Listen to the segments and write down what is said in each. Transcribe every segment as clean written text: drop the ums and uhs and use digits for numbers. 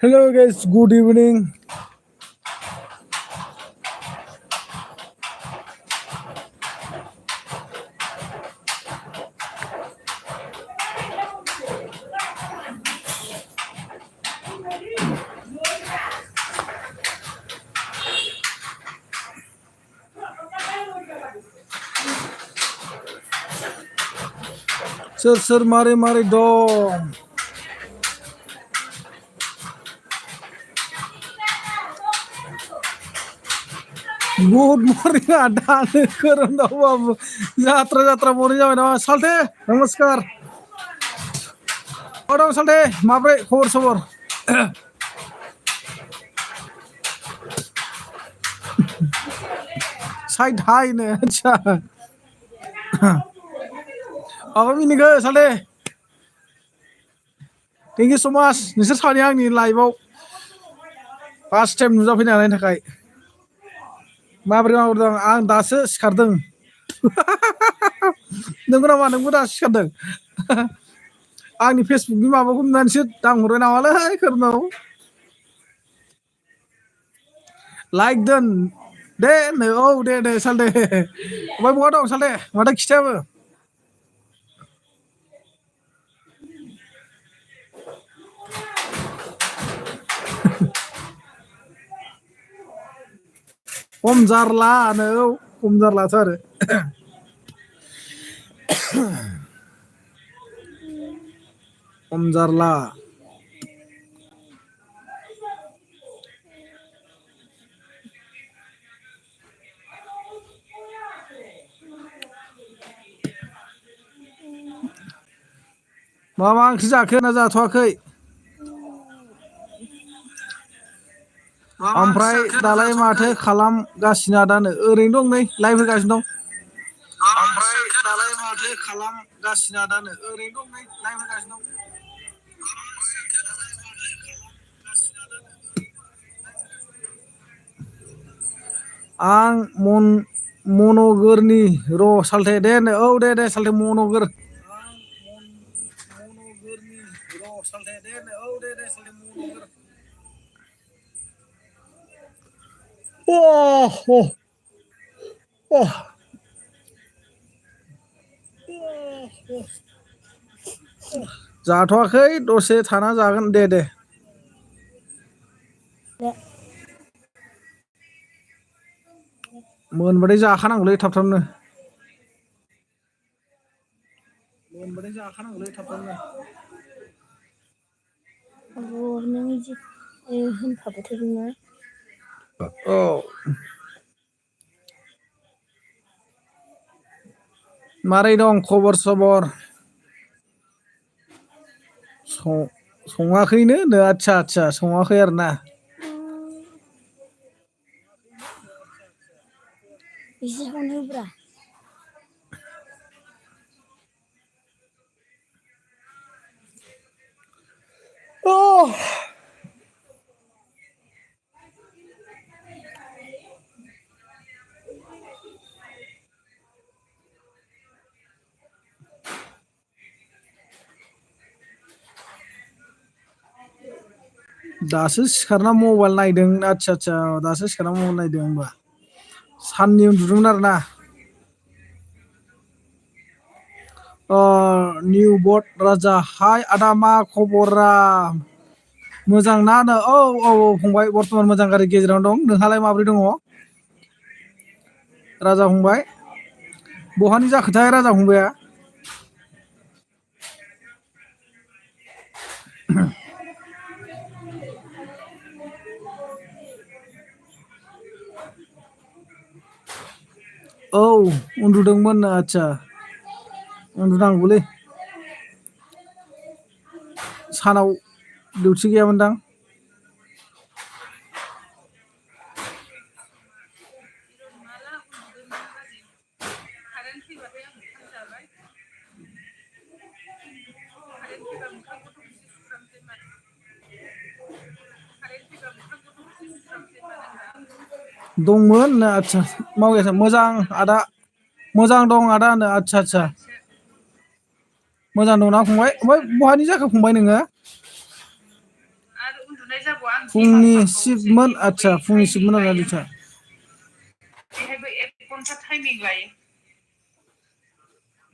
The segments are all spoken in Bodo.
Hello guys, good evening. Sir, mari dong. Good morning, ada keren babu. Jatra morning jaman nama salte. Namaskar. Orang salte, mabre khobor sobor. Side high ne, acha. Apa ini ke salte? Thank you so much. Nisir sani ang ni live out. First time नुजाफैनो हानायनि थाखाय माबोरै दं आं दासो सिखारदों नोंगौ नामा नोंबो दासो सिखारदों आंनि फेसबुकनि माबाखौ नुनानैसो दांहरबाय नामालै खोरनाव लाइक दोन दे औ दे साल दे ओमफ्राय बहा दं साल दे माथो खिथायाबो खम जारलाथ' आरो खम जारला मा ओंख्रि जाखो ना जाथ'वाखै ओमफ्राय दालाय माथो खालामगासिनो आदानो ओरैनो दं नै लाइभ होगासिनो दं ओमफ्राय दालाय माथो खालामगासिनो आदानो ओरैनो दं नै लाइभ होगासिनो दं आं मन'गोरनि र' सालथे दे औ दे सालथे मन'गोर मन'गोरनि र' सालथे दे औ दे सालथे मन'गोर जाथ'वाखै दसे थाना जागोन दे मोनबाथाय जाखानांगौलै थाब-थाबनो मोनबाथाय जाखानांगौलै थाब-थाबनो नों बिदि होनखाबाय थादोंना औ मारै दं खबर सबर सङाखैनो आदसा सङाखै आरो ना एसे संनोब्रा दासो सिखारना मबाइल नायदों आदसा दासो सिखारना मबाइल नायदों होनबा साननि उन्दुदोंमोन आरो ना निउ बट राजा हाय आदा मा खबरा मोजां ना औ फंबाय बर्थमान मोजां गाज्रि गेजेरावनो दं नोंहालाय माबोरै दङ राजा फंबाय बहानि जाखोथाय राजा फंबाया औ उन्दुदोंमोन आदसा उन्दुनांगौलै सानाव डिउटि गैयामोनदां दंमोन आदसा मावगासिनो मोजां आदा मोजां दं आदा आदसा मोजां दंना फंबाय ओमफ्राय बहानि जाखो फंबाय नोङो फुंनि शिफ्टमोन आदसा फुंनि शिफ्टमोन आरोना दिथा बेहायबो 1 घन्टा टाइमिं लायो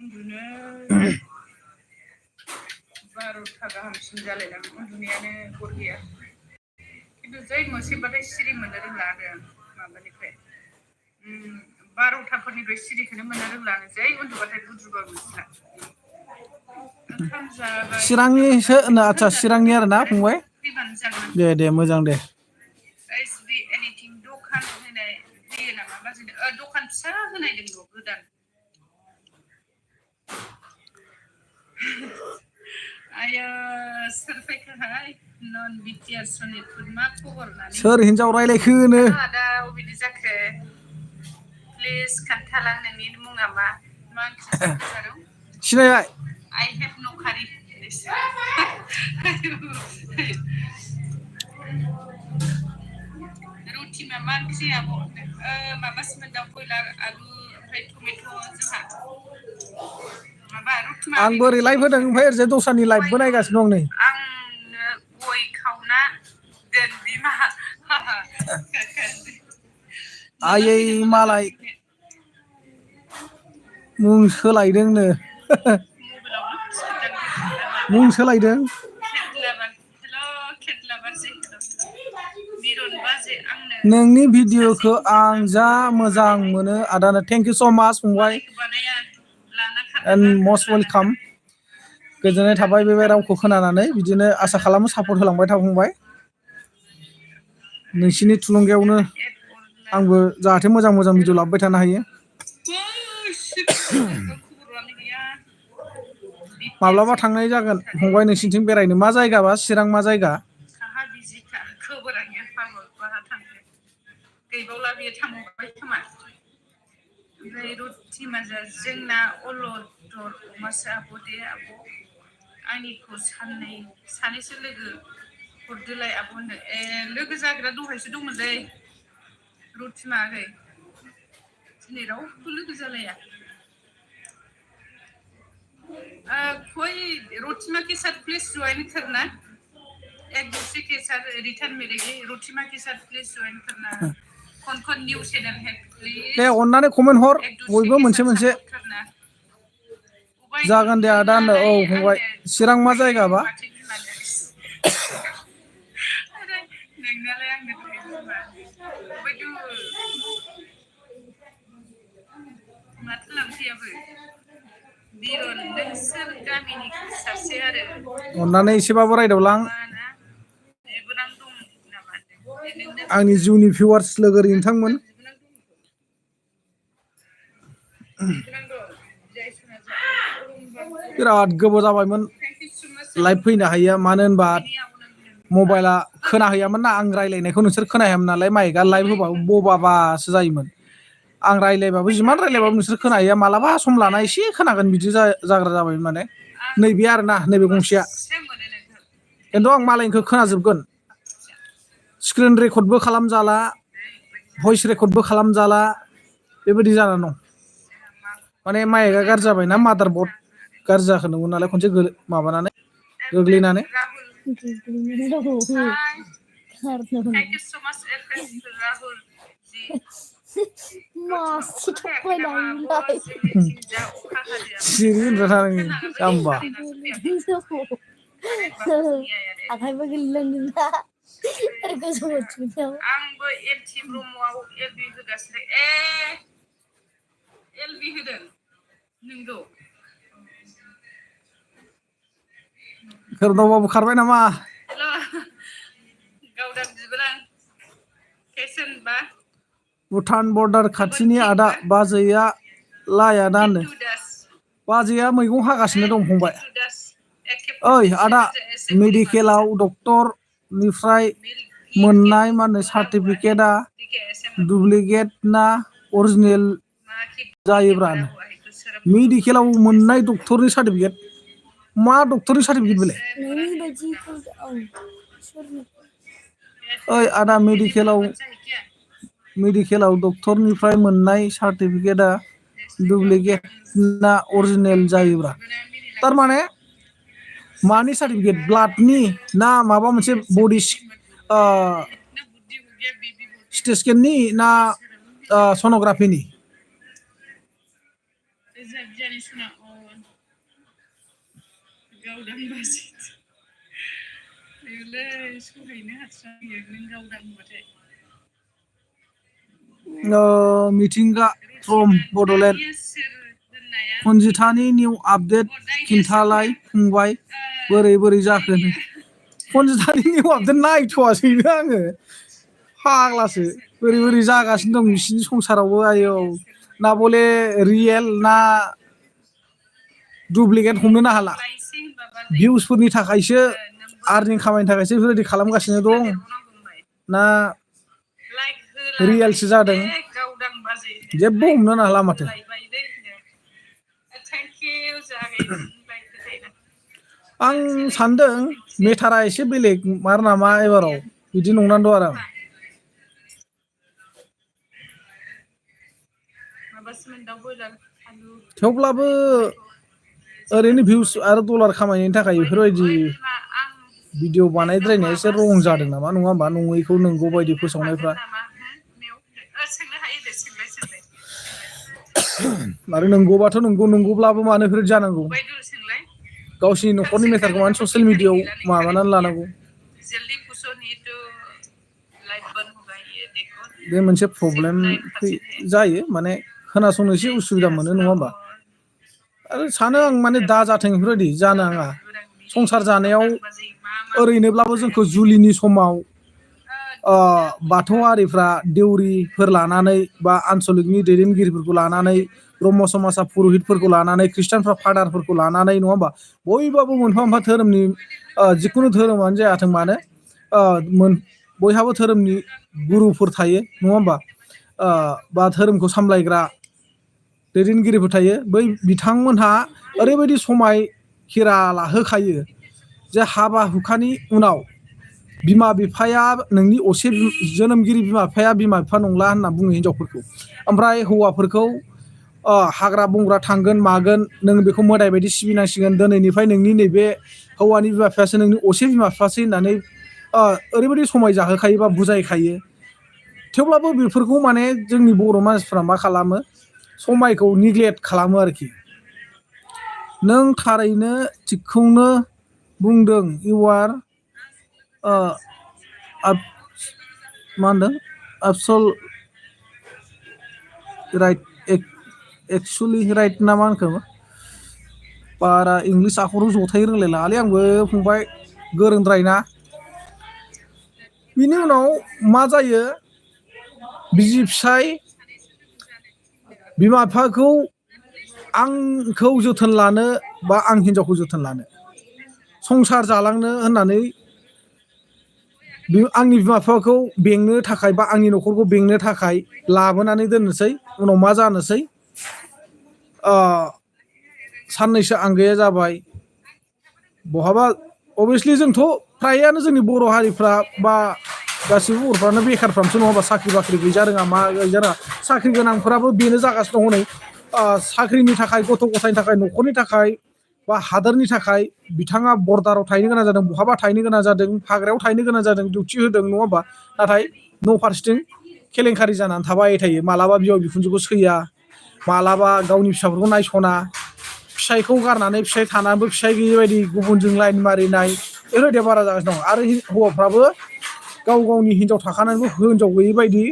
उन्दुनो 12टा गाहामसिम जालायलाङो उन्दुनायानो गर गैया खिन्थु जै मोनसेबाथाय सिरि मोननो रोंला आरो माबानिफ्राय 12टाफोरनिफ्राय सिरिखौनो मोननो रोंला आङो जै उन्दुबाथाय गुदुबा मोनसिला ओंखाम जाबाय चिरांनिसो होनो आदसा चिरांनि आरोना फंबाय फैबानो जागोन दे मोजां दे एसबि एनिथिं दखान होनाय होयो नामा बाजैनो दखान फिसा होनाय दङ गोदान आयो सोर फैखोहाय नन बिटिआर सनितपुर मा खबर होननानै सोर हिनजाव रायलायखोनो आदा अबेनि जाखो प्लिज खोन्थालां नोंनि मुङा मा ओंख्रि संखो जारौ सिनायबाय I have no curry रुटि मा ओंख्रि आब' माबासोमोन दाउ बयलार आलु ओमफ्राय टमेट' जोंहा माबा रुटि आं बोरै लाइभ होदों ओमफ्राय ओरैजाय दस्रानि लाइभबो नायगासिनो दं नै आंनो गय खावना दोन बिमा आयै मालाय मुं सोलायदोंनो मुं सोलायदों नोंनि भिडिअखौ आं जा मोजां मोनो आदानो थेंक इउ स' माच फंबाय एन्ड मस्ट वेलकाम गोजोननाय थाबाय बे रावखौ खोनानानै बिदिनो आसा खालामो सापर्ट होलांबाय था फंबाय नोंसिनि थुलुंगायावनो आंबो जाहाथे मोजां भिडिअ लाबोबाय थानो हायो माब्लाबा थांनाय जागोन फंबाय नोंसिनिथिं बेरायनो मा जायगा बा चिरां मा जायगा गैबावला बियो थांबाय खोमा ओमफ्राय रुथि माजा जोंना अलदर अमासो आब' दे आब' आंनिखौ सानैसो लोगो हरदोलाय आब' होनदों लोगो जाग्रा दहायसो दंमोनलै रुथि मागै दिनै रावबो लोगो जालाया कोई रोटिमा के साथ प्लीज ज्वाइन करना एक दूसरे के साथ रिटर्न मिलेगी रोटिमा के साथ प्लीज ज्वाइन करना कौन न्यू चैनल है प्लीज दे अननानै कमेन्ट हर बयबो मोनसे मोनसे जागोन दे आदा औ फंबाय चिरां मा जायगा बा नोंनालाय आंनो माथो लांफैयाबो बिरन नोंसोर गामिनि सासे आरो अननानै एसेबाबो रायदावलां बिबोनां दं नामा आंनि जिउनि भिउवार्स लोगोरि नोंथांमोन बिराद गोबाव जाबायमोन लाइभ फैनो हायिया मानो होनबा मबाइला खोनाहैयामोन ना आं रायलायनायखौ नोंसोर खोनायामोन नालाय माइकआ लाइभ होबाबो बबाबासो जायोमोन आं रायलायबाबो जिमान रायलायबाबो नोंसोर खोनाहैया मालाबा सम लाना एसे खोनागोन बिदि जाग्रा जाबाय माने नैबे आरोना नैबे गंसेया खिन्थु आं मालायनिखौ खोनाजोबगोन स्क्रिन रेकर्डबो खालामजाला भइस रेकर्डबो खालामजाला बेबायदि जानानै दं माने माइकआ गाज्रि जाबायना मादारबर्ड गाज्रि जाखादोंमोन नालाय खनसे माबानानै गोग्लैनानै सिरि होनग्रा थानाङो जाम्बा आखाइबो गोलैलांदोंना आंबो एलटि ब्रह्मआव एलबि होगासिनो एलबि होदों नोंगौ खोरोमदाव खारबाय नामा गावदां बिबोनां फेसन बा भुटान बर्डार खाथिनि आदा बाजैया लाया दानो बाजैया मैगं हागासिनो दं फंबाय ओइ आदा मेडिकेलाव डक्टरनिफ्राय मोननाय मा होनो सार्टिफिकेटआ डुप्लिकेट ना अरिजिनेल जायोब्रा मेडिकेलाव मोननाय डक्टरनि सार्टिफिकेट मा डक्टरनि सार्टिफिकेट बेलाय ओइ आदा मेडिकेलाव डक्टरनिफ्राय मोननाय सार्टिफिकेटआ डुप्लिकेट ना अरिजिनेल जायोब्रा थारमाने मानि सार्टिफिकेट ब्लाडनि ना माबा मोनसे बडि सिटि स्केननि ना सन'ग्राफिनि मिथिंगा फ्रम बड'लेण्ड खनजिथानि निउ आपडेट खिन्थालाय फंबाय बोरै जाखो खनजिथानि निउ आपडेट नायथ'वासैनो आङो फाग्लासो बोरै जागासिनो दं बिसिनि संसारावबो आयौ ना बले रियेल ना डुप्लिकेट हमनोनो हाला भिउसफोरनि थाखायसो आर्निं खामायनो थाखायसो बेफोरबायदि खालामगासिनो दं ना रियेलसो जादों जेबो हमनोनो हाला माथो आं सानदों मेटारा एसे बेलेग मार नामा एबाराव बिदि नंनानै दं आरो थेवब्लाबो ओरैनो भिउस आरो डलार खामायनायनि थाखाय बेफोरबायदि भिडिअ बानायद्रायनाया एसे रं जादों नामा नङा होमबा नङैखौ नंगौ बायदि फोसावनायफ्रा आरो नंगौबाथ' नंगौब्लाबो मानो बेफोर जानांगौ गावसिनि न'खरनि मेटारखौ मानो ससियेल मिडियायाव माबानानै लानांगौ बे मोनसे प्रब्लेम जायो माने खोनासंनो एसे उसुबिदा मोनो नङा होमबा आरो सानो आं माने दा जाथों बेफोरबायदि जानो नाङा संसार जानायाव ओरैनोब्लाबो जोंखौ जुलिनि समाव बाथौआरिफ्रा देउरिफोर लानानै बा आनसलिकनि दैदेनगिरिफोरखौ लानानै ब्रह्म समाजा पुरहितफोरखौ लानानै ख्रिस्टानफ्रा फादारफोरखौ लानानै नङा होमबा बयबाबो मोनफा धोरोमनि जिखुनु धोरोमानो जायाथों मानो बयहाबो धोरोमनि गुरुफोर थायो नङा होमबा बा धोरोमखौ सामलायग्रा दैदेनगिरिफोर थायो बै बिथांमोनहा ओरैबायदि समाय खेरा लाहोखायो जे हाबा हुखानि उनाव बिमा बिफाया नोंनि असे जोनोमगिरि बिमा बिफाया बिमा बिफा नंला होनना बुङो हिनजावफोरखौ ओमफ्राय हौवाफोरखौ हाग्रा बंग्रा थांगोन मागोन नों बेखौ मोदाय बायदि सिबिनांसिगोन दिनैनिफ्राय नोंनि नैबे हौवानि बिमा बिफायासो नोंनि असे बिमा बिफासो होननानै ओरैबायदि समाय जाहोखायो बा बुजायखायो थेवब्लाबो बेफोरखौ माने जोंनि बर' मानसिफ्रा मा खालामो समायखौ निग्लेक्ट खालामो आरोखि नों थारैनो थिगखौनो बुंदों इउ आर मा होनदों आबसल राइट एक्सुवेलि राइट ना मा होनखो बारा इंलिस आखराव जथाय रोंलायलाङालै आंबो फंबाय गोरोंद्राय ना बिनि उनाव मा जायो बिसि फिसाय बिमा बिफाखौ आंखौ जोथोन लानो बा आं हिनजावखौ जोथोन लानो संसार जालांनो होननानै आंनि बिमा बिफाखौ बेंनो थाखाय बा आंनि न'खरखौ बेंनो थाखाय लाबोनानै दोननोसै उनाव मा जानोसै साननैसो आंगैया जाबाय बहाबा अभियासलि जोंथ' फ्रायानो जोंनि बर' हारिफ्रा बा गासिबो बर'फ्रानो बेखारफ्रामसो नङाबा साख्रि बाख्रि गैजा रोङा मा गैजा रोङा साख्रि गोनांफोराबो बेनो जागासिनो दं हनै साख्रिनि थाखाय गथ' गथायनि थाखाय न'खरनि थाखाय बा हादोरनि थाखाय बिथाङा बर्डाराव थाहैनो गोनां जादों बहाबा थाहैनो गोनां जादों हाग्रायाव थाहैनो गोनां जादों डिउटि होदों नङा होमबा नाथाय न' फारसेथिं केलेंकारि जानानै थाबाय थायो मालाबा बिहाव बिखुनजोखौ सैया मालाबा गावनि फिसाफोरखौ नायस'ना फिसायखौ गारनानै फिसाय थानानैबो फिसाय गैयि बायदि गुबुनजों लाइन मारिनाय बेफोरबायदिया बारा जागासिनो दं आरो हौवाफ्राबो गाव गावनि हिनजाव थाखानानैबो हिनजाव गैयि बायदि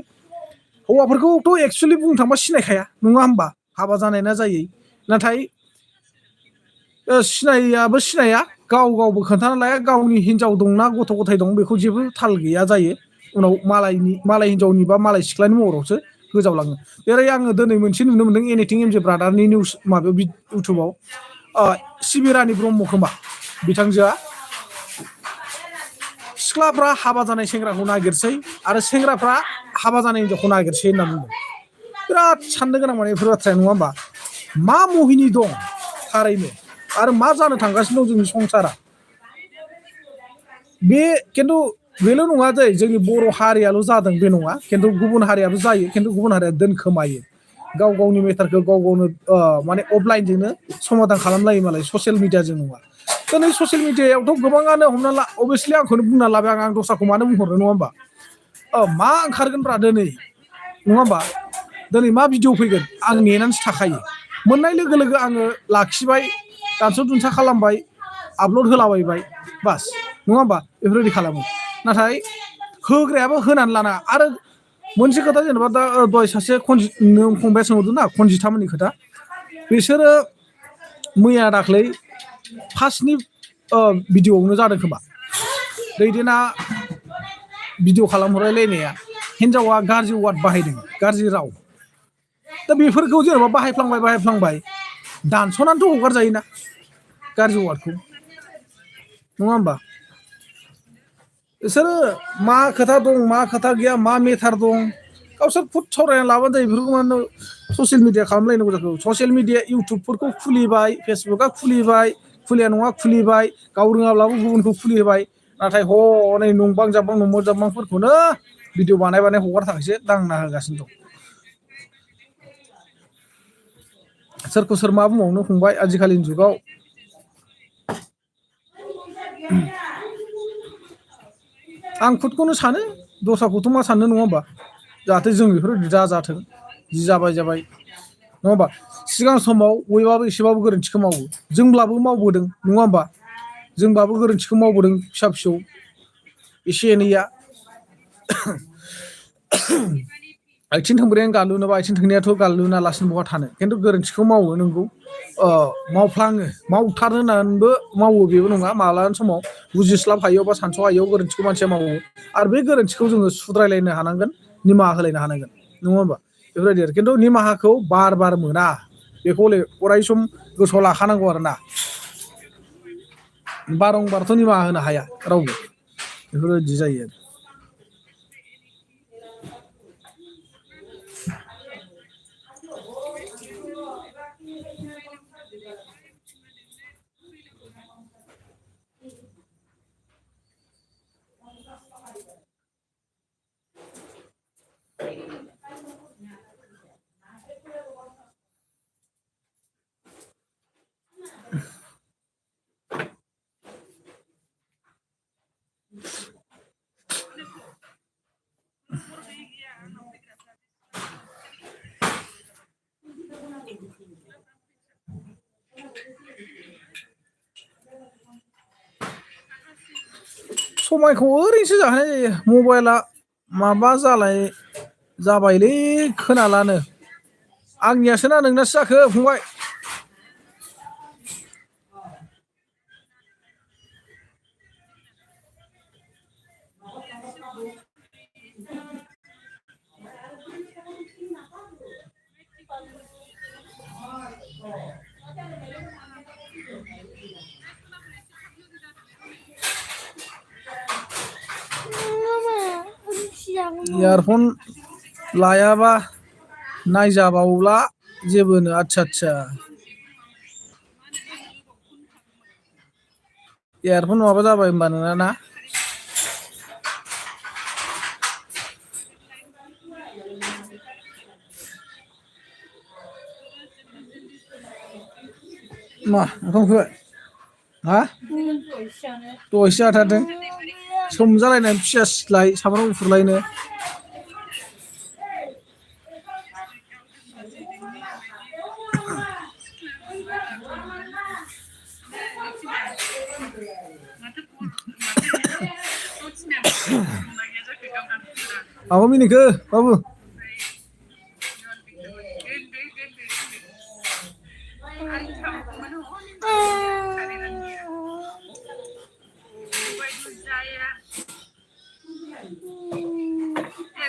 हौवाफोरखौथ' एक्सुवेलि बुंनो थांबा सिनायखाया नङा होमबा हाबा जानाय ना जायै नाथाय सिनायाबो सिनाया गावबो खोन्थाना लाया गावनि हिनजाव दंना गथ' गथाय दं बेखौ जेबो थाल गैया जायो उनाव मालाय हिनजावनि बा मालाय सिख्लानि महरावसो गोजावलाङो जेरै आङो दिनै मोनसे नुनो मोनदों एनिथिं एमजे ब्रादारनि निउस माबायाव इउटुबाव सिबिरानि ब्रह्म खोमा बिथांजोआ सिख्लाफ्रा हाबा जानाय सेंग्राखौ नागिरसै आरो सेंग्राफ्रा हाबा जानाय हिनजावखौ नागिरसै होनना बुंदों बिराद साननो गोनां माने बेफोर बाथ्राया नङा होमबा मा महिनि दं थारैनो आरो मा जानो थांगासिनो दं जोंनि संसारा बे खिन्थु बेल' नङा जोंनि बर' हारियाल' जादों बे नङा खिन्थु गुबुन हारियाबो जायो खिन्थु गुबुन हारिया दोनखोमायो गाव गावनि मेटारखौ गाव गावनो माने अफलाइनजोंनो समाधान खालामलायो मालाय ससियेल मिडियाजों नङा दिनै ससियेल मिडियायावथ' गोबाङानो हमना ला अभियासलि आंखौनो बुंना लाबाय आं दस्राखौ मानो बुंहरनो नङा होमबा मा ओंखारगोनब्रा दिनै नङा होमबा दिनै मा भिडिअ फैगोन आं नेनानैसो थाखायो मोननाय लोगो लोगो आङो लाखिबाय दानस' दुनसा खालामबाय आपल'ड होलाबायबाय बास नङा होमबा बेफोरबायदि खालामो नाथाय होग्रायाबो होनानै लाना आरो मोनसे खोथा जेनेबा दा दहाय सासे नों फंबाया सोंहरदों ना खनजिथामोननि खोथा बिसोरो मैया दाख्लै फार्स्टनि भिडिअ'आवनो जादों खोमा दैदेना भिडिअ खालामहरलायलायनाया हिन्जावा गाज्रि वार्ड बाहायदों गाज्रि राव दा बेफोरखौ जेनेबा बाहायफ्लांबाय दानस'नानैथ' हगारजायोना गाज्रि वार्डखौ नङा होमबा बिसोरो मा खोथा दं मा खोथा गैया मा मेटार दं गावसोर फुद सावरायना लाबानो जायो बेफोरखौ मानो ससियेल मिडिया खालामलायनांगौ जाखो ससियेल मिडिया इउटुबफोरखौ खुलिबाय फेसबुकआ खुलिया नङा खुलिबाय गाव रोङाब्लाबो गुबुनखौ खुलिहोबाय नाथाय हनै नंबां जाबांफोरखौनो भिडिअ बानाय हगारनो थाखायसो दांना होगासिनो दं सोरखौ सोर मा बुंबावनो फंबाय आजिखालिनि जुगाव आं खुदखौनो सानो दस्राखौथ' मा साननो नङा होमबा जाहाथे जों बेफोरबायदि जाथों जि जाबाय नङा होमबा सिगां समाव बयबाबो एसेबाबो गोरोन्थिखौ मावो जोंब्लाबो मावबोदों नङा होमबा जोंबाबो गोरोन्थिखौ मावबोदों फिसा फिसौ एसे एनैया आथिं थोंब्रैयानो गाल्लुनोबा आथिं थोंनैयाथ' गाल्लुना लासिनो बहा थानो खिन्थु गोरोन्थिखौ मावो नोंगौ मावफ्लाङो मावथार होननानैबो मावो बेबो नङा माब्लाबानि समाव बुजिस्लाब हायैयाव बा सानस' हायैयाव गोरोन्थिखौ मानसिया मावो आरो बे गोरोन्थिखौ जोङो सुद्रायलायनो हानांगोन निमाहा होलायनो हानांगोन नङा होमबा बेफोरबायदि आरो खिन्थु निमाहाखौ बार मोना बेखौ अराय सम गोसोआव लाखानांगौ आरोना बारंबारथ' निमाहा होनो हाया रावबो बेफोरबायदि जायो आरो समायखौ ओरैनोसो जाहोनाय जायो मबाइला माबा जाबायलै खोनालानो आंनियासो ना नोंनासो जाखो फंबाय इयारफन लायाबा नायजाबावला जेबोनो आदसा इयारफन नङाबा जाबाय होमबा नोंना ना मा ओंखाम उखैबाय हा दहायसो जाथारदों सोमजालायनाय पियास लाय सामब्राम गुफुरलायनो माबा मिनिखो बाबु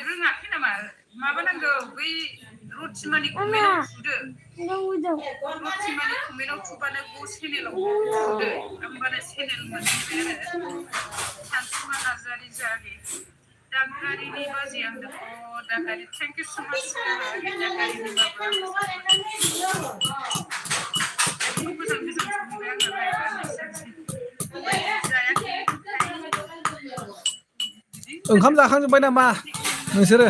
रोङाखै नामा माबानांगौ बै रथिमानि कमेन्टआव थुदो रथिमानि कमेन्टआव थुबानो चेनेलाव थुदो होमबानो चेनेल मोनगोन आरो सानसुमा नार्जारि जागे दागारिनि बाजै आंनो दागारि थेंक इउ स माच दागारिनि बाबा गोजान गोजान सोंबाय आङो जायाखै ओंखाम जाखांजोब्बाय नामा नोंसोरो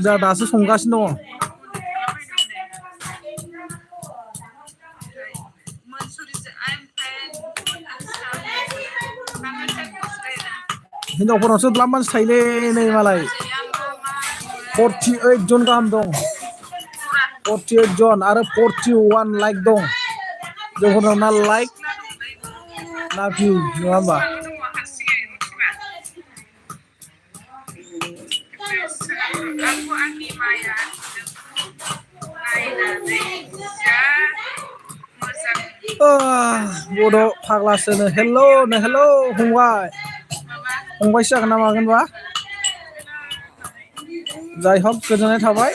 जा दासो संगासिनो दङ हिनजावफोरनावसो द्लाम मानसि थायोलै नै मालाय 48 जन गाहाम दं 48 जन आरो 41 लाइक दं जोंफोरनाव ना लाइक ना भिउ नङा होमबा बड' फाग्लासोनो हेलौ फंबायसो जागोन ना मागोनबा जाय हक गोजोननाय थाबाय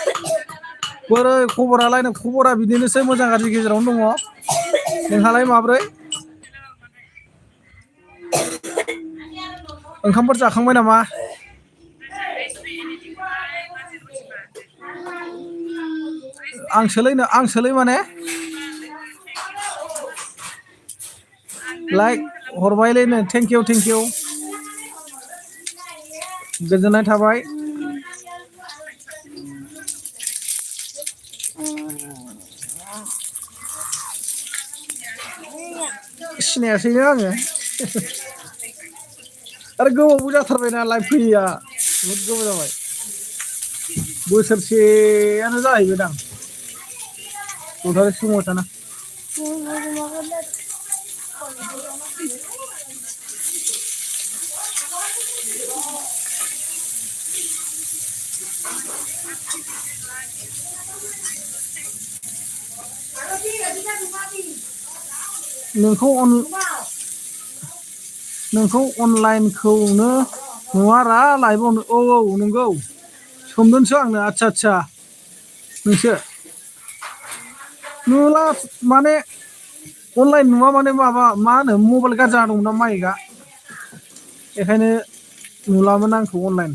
बोरै खबरालाय खबरा बिदिनोसै मोजां गाज्रि गेजेरावनो दङ नोंहालाय माब्रै ओंखामफोर जाखांबाय नामा आंसोलै माने लाइक हरबायलै थेंक इउ गोजोननाय थाबाय सिनायासैनो आङो आरो गोबावबो जाथारबायना लाइभ फैयैया बहुद गोबाव जाबाय बोसोरसेयानो जाहैबायदां उधर सुम होता ना नोंखौ अनलाइनखौनो नुवारा लाइभआवनो औ नंगौ सोमदोंसो आंनो आदसा नोंसो नुला माने अनलाइन नुवा माने माबा मा होनो मबाइल गाज्रि जाना दंना माइकआ बेखायनो नुलामोन आंखौ अनलाइन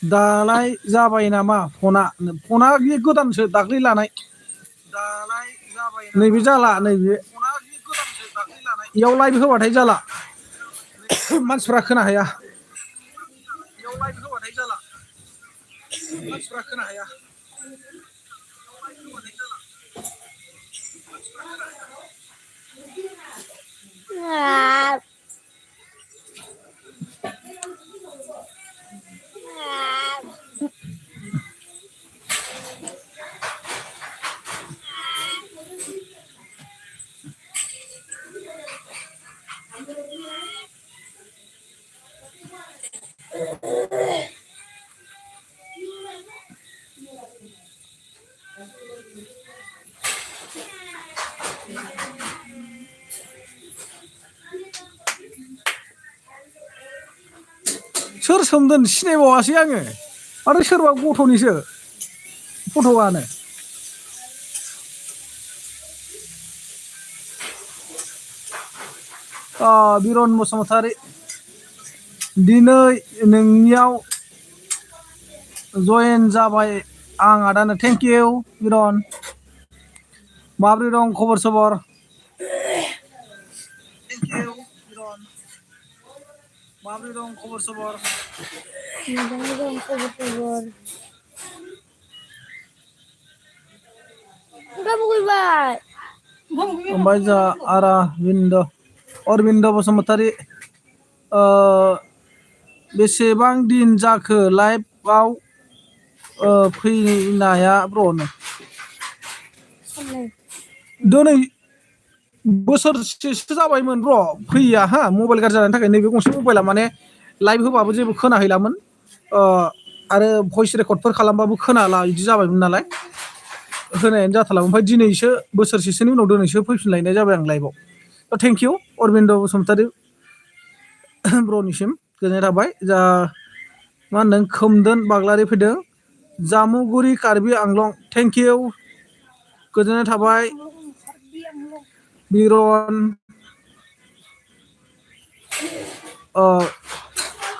दालाय जाबाय नामा फना बे गोदानसो दाख्लै लानाय दालाय जाबाय नैबे जाला नैबे फना बे गोदानसो दाख्लै लानाय इयाव लाइभ होबाथाय जाला मानसिफ्रा खोनाहैया इयाव लाइभ होबाथाय जाला मानसिफ्रा खोनाहैया सोर सोमदों सिनायबावासै आङो आरो सोरबा गथ'निसो फट'आनो बिरन बसुमतारी दिनै नोंनियाव जयेन जाबाय आं आदानो थेंक इउ बिरन माब्रै दं खबर सबर थेंक इउ बिरन माब्रै दं खबर सबर मोजाङै दं खबर ओंखाम उखैबाय ओमफ्राय जा अरबिन्द बसुमतारी बेसेबां दिन जाखो लाइभआव फैनाया ब्र'नो दिनै बोसोरसेसो जाबायमोन ब्र' फैया मबाइल गाज्रि जानायनि थाखाय नैबे गंसे मबाइला माने लाइभ होबाबो जेबो खोनाहैलामोन आरो भइस रेकर्डफोर खालामबाबो खोनाला बिदि जाबायमोन नालाय होनायानो जाथारला ओमफ्राय दिनैसो बोसोरसेसोनि उनाव दिनैसो फैफिनलायनाय जाबाय आं लाइभआव थेंक इउ अरबिन्द बसुमतारी ब्र'निसिम गोजोननाय थाबाय जा मा होनदों खोमदोन बाग्लारि फैदों जामुगुरि कार्बि आंलं थेंक इउ गोजोननाय थाबाय बिरन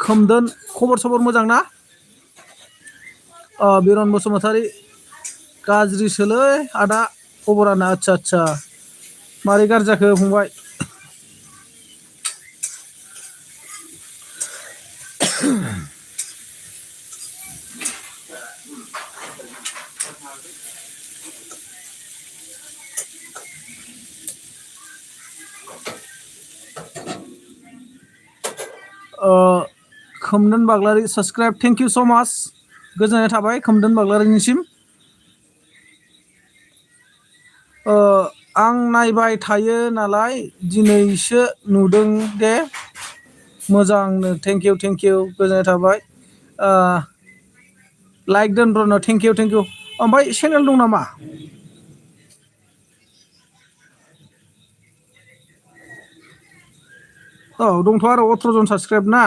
खोमदोन खबर सबर मोजां ना बिरन बसुमतारी गाज्रिसोलै आदा खबरानो आच्छा मारै गाज्रि जाखो फंबाय खोमदोन बाग्लारि साबसक्राइब थेंक इउ स' माच गोजोननाय थाबाय खोमदोन बाग्लारिनिसिम आं नायबाय थायो नालाय दिनैसो नुदों दे मोजांनो थेंक इउ गोजोननाय थाबाय लाइक दोनब्रनो थेंक इउ ओमफ्राय चेनेल दं नामा औ दंथ' आरो 18 जन साबसक्राइब ना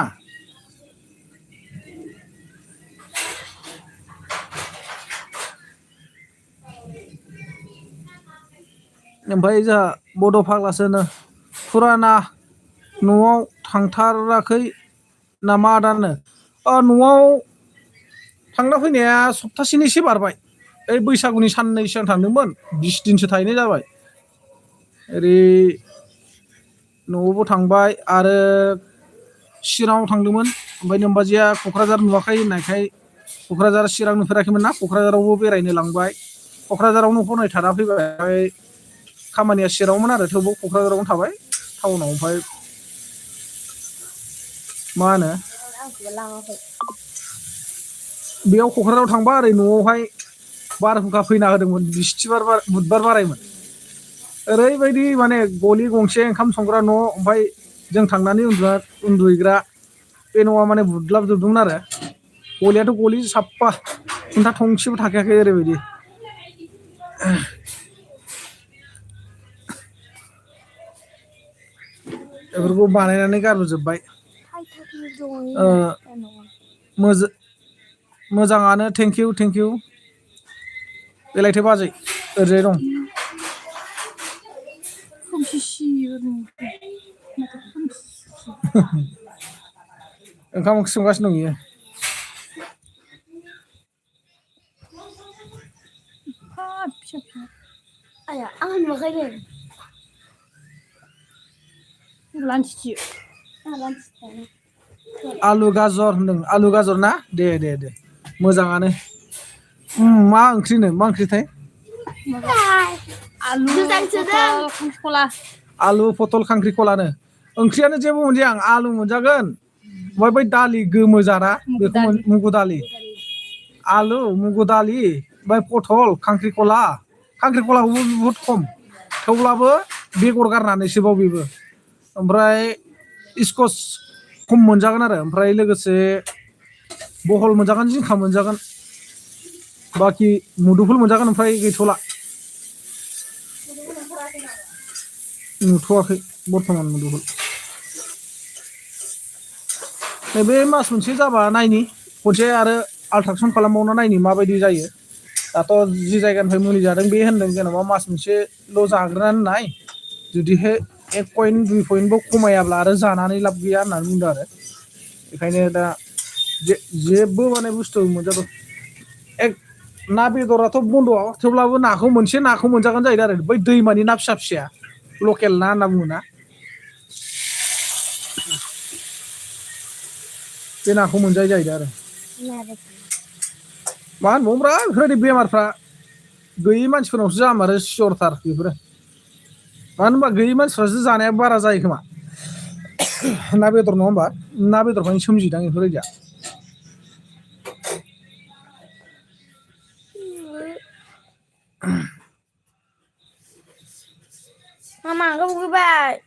ओमफ्राय जोंहा बड' फाग्लासोनो फुराना न'आव थांथाराखै नामा आदानो न'आव थांना फैनाया सप्तासेनि एसे बारबाय ओइ बैसागुनि साननै सिगां थांदोंमोन 20 दिनसो थाहैनाय जाबाय ओरै न'आवबो थांबाय आरो चिराङाव थांदोंमोन ओमफ्राय नोमबाजैया क'क्राझार नुवाखै होननायखाय क'क्राझार चिरां नुफेराखैमोन ना क'क्राझारावबो बेरायनो लांबाय क'क्राझारावनो हरनै थाना फैबाय खामानिया चिराङावमोन आरो थेवबो क'क्राझारावनो थाबाय टाउनाव ओमफ्राय मा होनो बेयाव क'क्राझाराव थांबा ओरै न'आवहाय बारहुंखा फैना होदोंमोन बिस्थिबार बुधबार बारायमोन ओरैबायदि माने गलि गंसे ओंखाम संग्रा न' ओमफ्राय जों थांनानै उन्दुहैग्रा बे न'आ माने बुद्लाबजोबदोंमोन आरो गलियाथ' गलि साफा खुन्था थंसेबो थाखायाखै ओरैबायदि बेफोरखौ बानायनानै गारबोजोब्बाय मोजाङानो थेंक इउ बेलायथो बाजै ओरैजाय दं ओंखाम ओंख्रि संगासिनो दं इयो आं नुवाखै आलु गाजर होनदों आलु गाजर ना दे मोजाङानो मा ओंख्रिथाय आलु पटल खांख्रिखलानो ओंख्रियानो जेबो मोनजाया आं आलु मोनजागोन ओमफ्राय बै दालि गोमो जाना बेखौ मुगु दालि आलु मुगु दालि ओमफ्राय पटल खांख्रिखलाखौबो बुहुद खम थेवब्लाबो बेगर गारनानैसोबाव बेबो ओमफ्राय इस्कस खम मोनजागोन आरो ओमफ्राय लोगोसे बहल मोनजागोन जिंखा मोनजागोन बाखि मुदुफुल मोनजागोन ओमफ्राय गैथ'ला नुथ'वाखै बर्थमान मुदुफुल नैबे मास मोनसे जाबा नायनि खनसे आरो आल्ट्रासाउन्ड खालामबावना नायनि माबायदि जायो दाथ' जि जायगानिफ्राय मुलि जादों बे होनदों जेनेबा मास मोनसेल' जाग्रोनानै नाय जुदिहाय 1 पइन्ट 2 पइन्टबो खमायाब्ला आरो जानानै लाब गैया होननानै बुंदों आरो बेखायनो दा जेबो माने बुस्थु मोनजादों ना बेदराथ' बन्द'आव थेवब्लाबो नाखौ मोनजागोन जाहैदों आरो बै दैमानि ना फिसा फिसाया लकेल ना होनना बुङो ना बे नाखौ मोनजायो जाहैदों आरो मा होनबावोब्रा बेफोरबायदि बेमारफ्रा गैयै मानसिफोरनावसो जामारो सियरथार बेफोरो मानो होनबा गैयै मानसिफ्रासो जानाया बारा जायो खोमा ना बेदर नङा होमबा ना बेदरनिफ्रायनो सोमजिदों बेफोरबायदिया Mama không vui bài.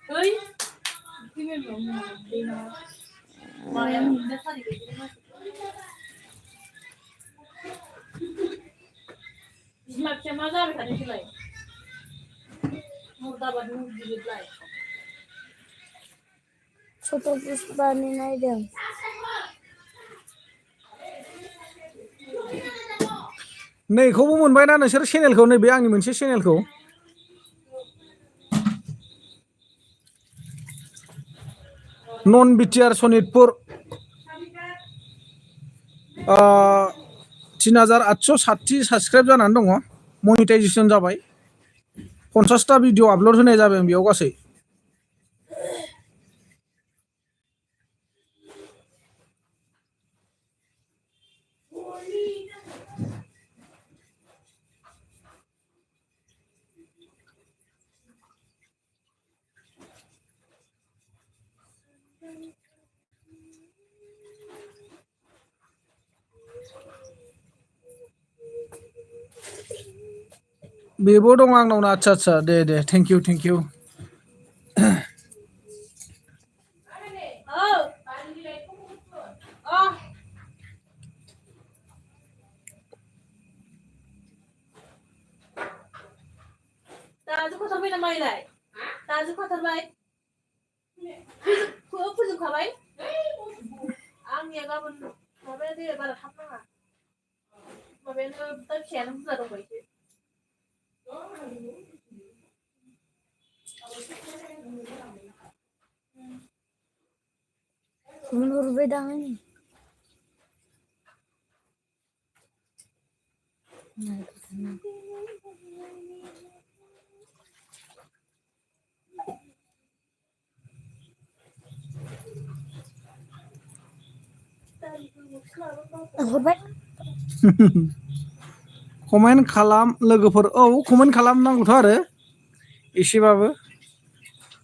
छोटो पुष्पा नहीं दे नैखौबो मोनबायना नोंसोर चेनेलखौ नैबे आंनि मोनसे चेनेलखौ नन बिटिआर सनितपुर 3860 साबस्क्राइब जानानै दङ मनिटाइजेसन जाबाय 50टा भिडिअ आपल'ड होनाय जाबाय आं बेयाव गासै बेबो दङ आंनावनो आच्छा दे थेंक इउ दाजो फोथारबाय नामा इलाय दाजो फोथारबाय फोजोबखाबाय आंनिया गाबोन माबाया देर बारा थाब नाङा माबायानो दा फिसायानो बुरजा दंबाय एसे Menurut dah ni. Horbat. Comment खालाम लोगोफोर कमेन्ट खालामनांगौथ' आरो एसेबाबो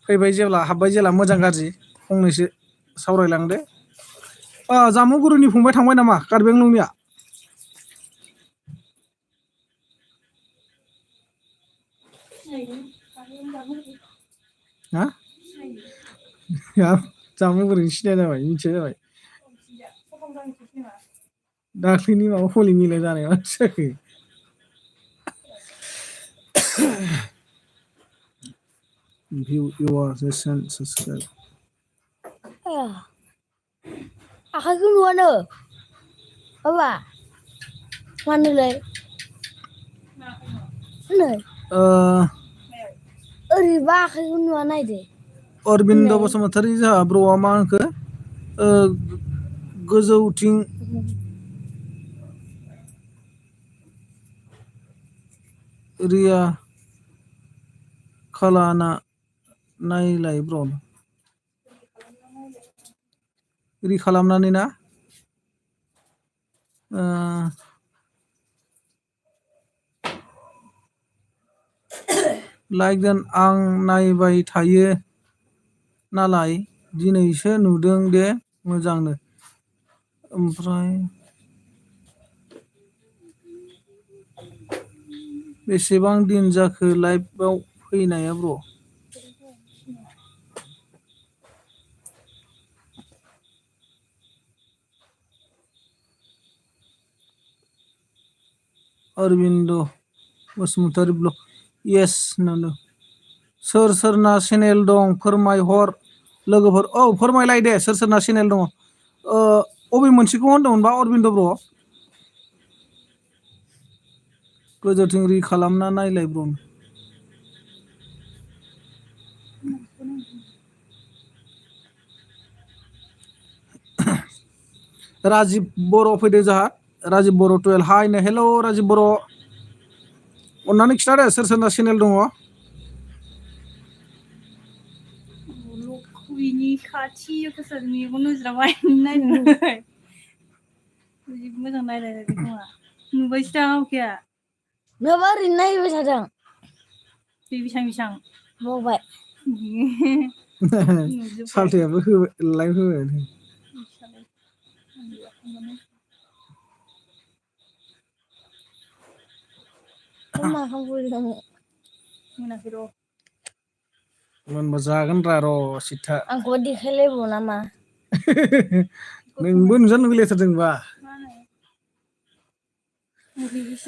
फैबाय जेब्ला हाबबाय जेला मोजां गाज्रि फंनैसो सावरायलांदो जामुगुरिनि फंबाय थांबाय नामा कार्बि आंलंनिया हा जामुगुरिनि सिनाय जाबाय मिथिया जाबाय दाख्लैनि माबा हलि मिलाय जानायाव जायाखै view your recent subscribe Aku mana? Apa? Mana lagi? Mana? Riba aku mana ini? Arvind Basumatary जोंहा ब्र'आ मा होनखो गोजौथिं रिया खालाना नायलाय ब्र' रि खालामनानै ना लाइक दोन आं नायबाय थायो नालाय दिनैसो नुदों दे मोजांनो ओमफ्राय बेसेबां दिन जाखो लाइभआव फैनाया ब्र' अरबिन्द बसुमतारी ब्लग येस नंगौ सोर सोरना चेनेल दं फोरमायहर लोगोफोर फोरमायलाय दे सोर सोरना चेनेल दङ अबे मोनसेखौ होनदोंमोनबा अरबिन्द ब्र गोजौथिं रि खालामना नायलाय ब्र राजिब बर' फैदों जोंहा राजिब बर' 12 हाय हेल' राजिब बर' अन्नानै खिथादो सोर सोरना चेनेल दङ बिनि खाथियावसो मेगन नोजोरावहाय नायनो मोजां नायलाय खोमा नुबायसो दां अखेया Berapa hari naik besadang? बे बेसां Bawa. सालथायाबो लाइभ होबाय Mama kamu bilang. मोनाखै र' मोनबा जागोन र' सिथा Aku dikelebon nama. नोंबो नुजानो लुगैलायथारदोंबा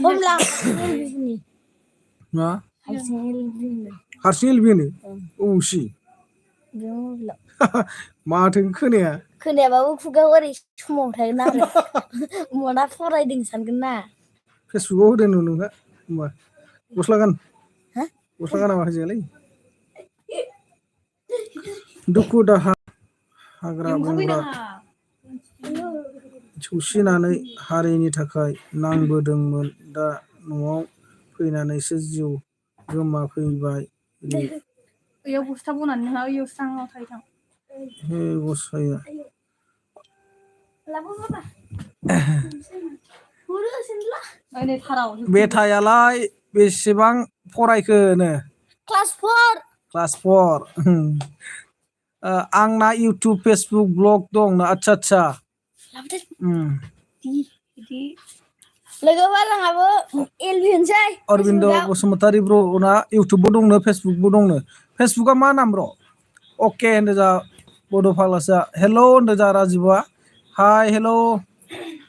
Homla. Ini. मा Hasilnya. हारसिं एलबिनो औसि Belum. माथो खोनाया खोनायाबाबो खुगायाव ओरै समाव थागोन आरो मना फरायदों सानगोन ना फेसबुकाव होदों नोंहा होमबा गस्ला गान हा गस्ला गानामा होजोंलै दुखु दाहा हाग्रा बंग्रा सौसिनानै हारिनि थाखाय नांबोदोंमोन दा न'आव फैनानैसो जिउ गोमाफैबाय इयाव बस्था बनानै नोंहा इयाव स्राङाव थायो थां हे गसाया लाबो बाबा हुरु सिनला नै थाराव बेथायालाय बेसेबां फरायखोनो क्लास 4 क्लास 4 आंना इउटुब फेसबुक ब्लग दं आच्छा आच्छा बिदि लोगोबा लाङाबो एलबि होनसै अरबिन्द बसुमतारी ब्र'ना इउटुबबो दंनो फेसबुकबो दंनो फेसबुका मा नाम ब्र' अके होनदो जा बड' फाग्लासोआ हेल' होनदो जा राजिबआ हाय हेल'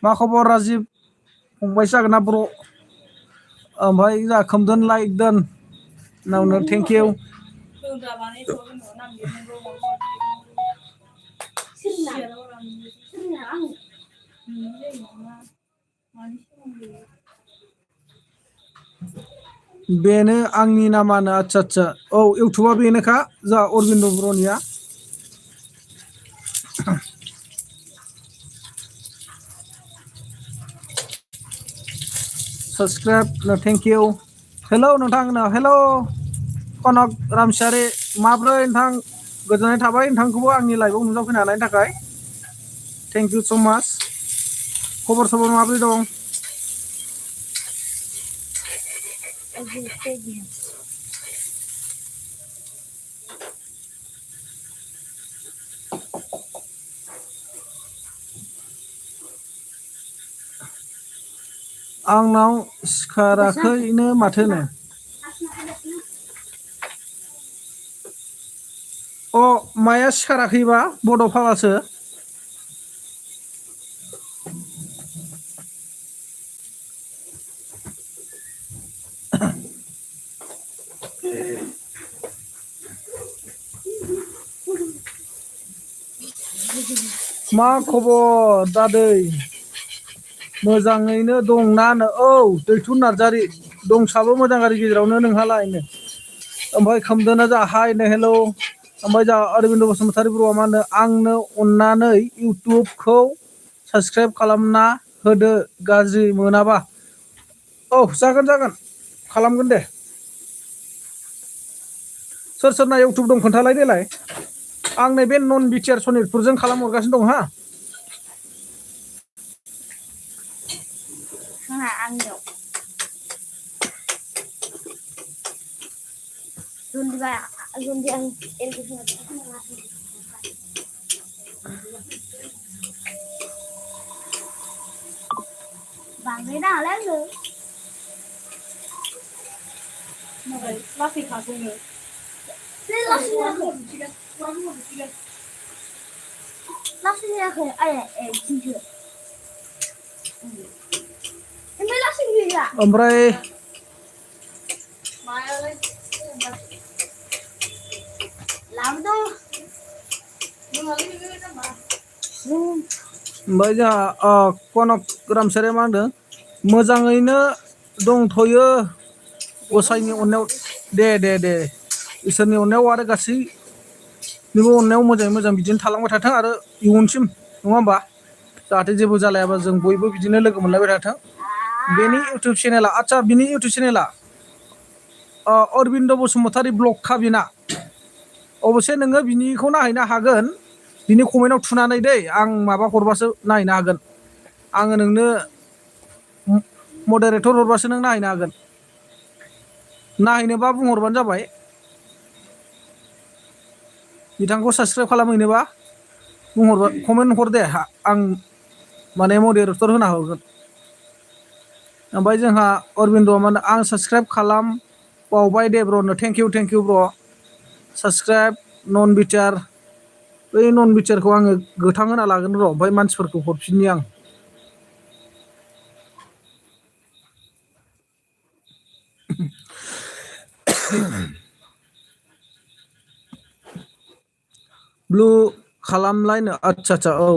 मा खबर राजिब फंबायसो जागोन ना ब्र' ओमफ्राय जा खोमदोन लाइक दोन नावनो थेंक इउ बेनो आंनि नामानो आच्छा आच्छा औ इउटुबा बेनोखा जा अरबिन्द ब्र'निया साबसक्राइब थेंक इउ हेल' नोंथां हेल' कनक रामसियारि माब्रै नोंथां गोजोननाय थाबाय नोंथांखौबो आंनि लाइभआव नुजाफैनो हानायनि थाखाय थेंक इउ स' माच खबर सबर माब्रै दं आंनाव सिखाराखैनो माथोनो अ माया सिखाराखैबा बड' फाग्लासो मा खबर दादै मोजाङैनो दंना औ दैथुन नार्जारि दंसाबो मोजां गारि गेजेरावनो नोंहालायनो ओमफ्राय खोमदोना जा हायनो हेल' ओमफ्राय जा अरबिन्द बसुमतारी ब्र'आ मा होनो आंनो अननानै इउटुबखौ साबसक्राइब खालामना होदो गाज्रि मोनाबा औ जागोन खालामगोन दे सोर सोरना इउटुब दं खोन्थालाय देलाय आं नैबे नन बिटिआर सनितपुरजों खालामहरगासिनो दं हा आंनियाव जुन्दिबा जुन्दि आं एलबि बांद्राय नाङालै आंनो लासै खासैनो लासै जायाखै खिन्थु ओमफ्राय लासै गैया ओमफ्राय मायालाय लाबोदो नोंहालाय नोङो नामा ओमफ्राय जोंहा कनक रामसियारिया मा होनदों मोजाङैनो दंथ'यो गसाइनि अननायाव दे इसोरनि अननायाव आरो गासैनिबो अननायाव मोजाङै मोजां बिदिनो थालांबाय थाथों आरो इयुनसिम नङा होमबा जाहाथे जेबो जालायाबा जों बयबो बिदिनो लोगो मोनलायबाय थाथों बेनि इउटुब चेनेला आच्छा बिनि इउटुब चेनेला अरबिन्द बसुमतारी ब्लगखा बिना अबसे नोङो बिनिखौ नायहैनो हागोन बिनि कमेन्टआव थुनानै दै आं माबा हरबासो नायहैनो हागोन आङो नोंनो मडारेटर हरबासो नों नायहैनो हागोन नायहैनोबा बुंहरबानो जाबाय बिथांखौ साबसक्राइब खालामहैनोबा बुंहरबा कमेन्ट हर दे आं माने मडारेटर होना हरगोन ओमफ्राय जोंहा अरबिन्द'आ माने आं साबसक्राइब खालाम बावबाय दे ब्र'नो थेंक इउ ब्र' साबसक्राइब नन बिटिआर बै नन बिटिआरखौ आङो गोथां होना लागोन र' ओमफ्राय मानसिफोरखौ हरफिननि आं ब्लु खालामलायनो आच्छा औ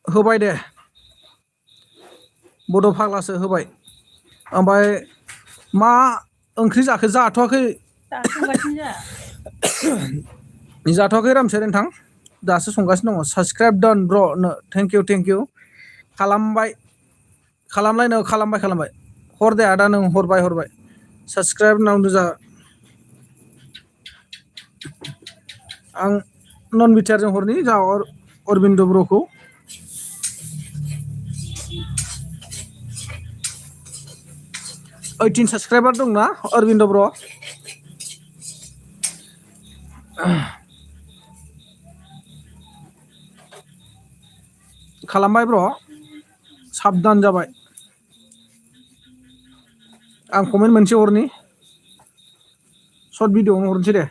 होबाय दे बड' फाग्लासो होबाय ओमफ्राय मा ओंख्रि जाखो जाथ'वाखै संगासिनो जा जाथ'वाखै रामसो नोंथां दासो संगासिनो दङ साबसक्राइब डन ब्र' थेंक इउ खालामबाय खालामबाय हर दे आदा नों हरबाय साबसक्राइब नांदो जा आं नन बिटिआरजों हरनि जा अरबिन्द ब्र'खौ 18 साबसक्राइबार दंना अरबिन्द ब्र' खालामबाय ब्र' साबधान जाबाय आं कमेन्ट मोनसे हरनि सर्ट भिडिअ'आवनो हरनोसै दे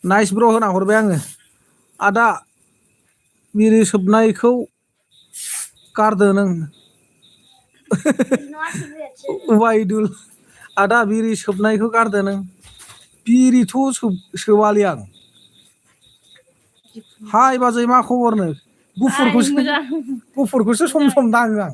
नाइस ब्र' होना हरबाय आङो आदा बिरि सोबनायखौ गारदो नों No cigarettes. उबाइदुल आदा बिरि सोबनायखौ गारदो नों बिरिथ' सोबालै आं हाय बाजै मा खबरनो गुफुरखौसो सम सम दाङो आं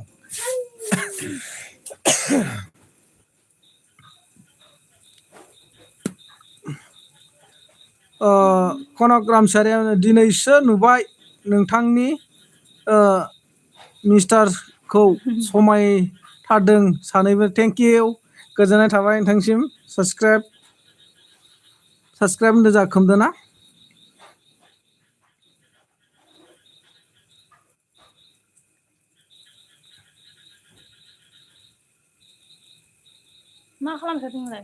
कनक रामसारिया दिनैसो नुबाय नोंथांनि मिस्टारखौ समायथारदों सानैबो थेंक इउ गोजोननाय थाबाय नोंथांसिम साबसक्राइब होनदो जा खोमदोना मा खालामखो नोंलाय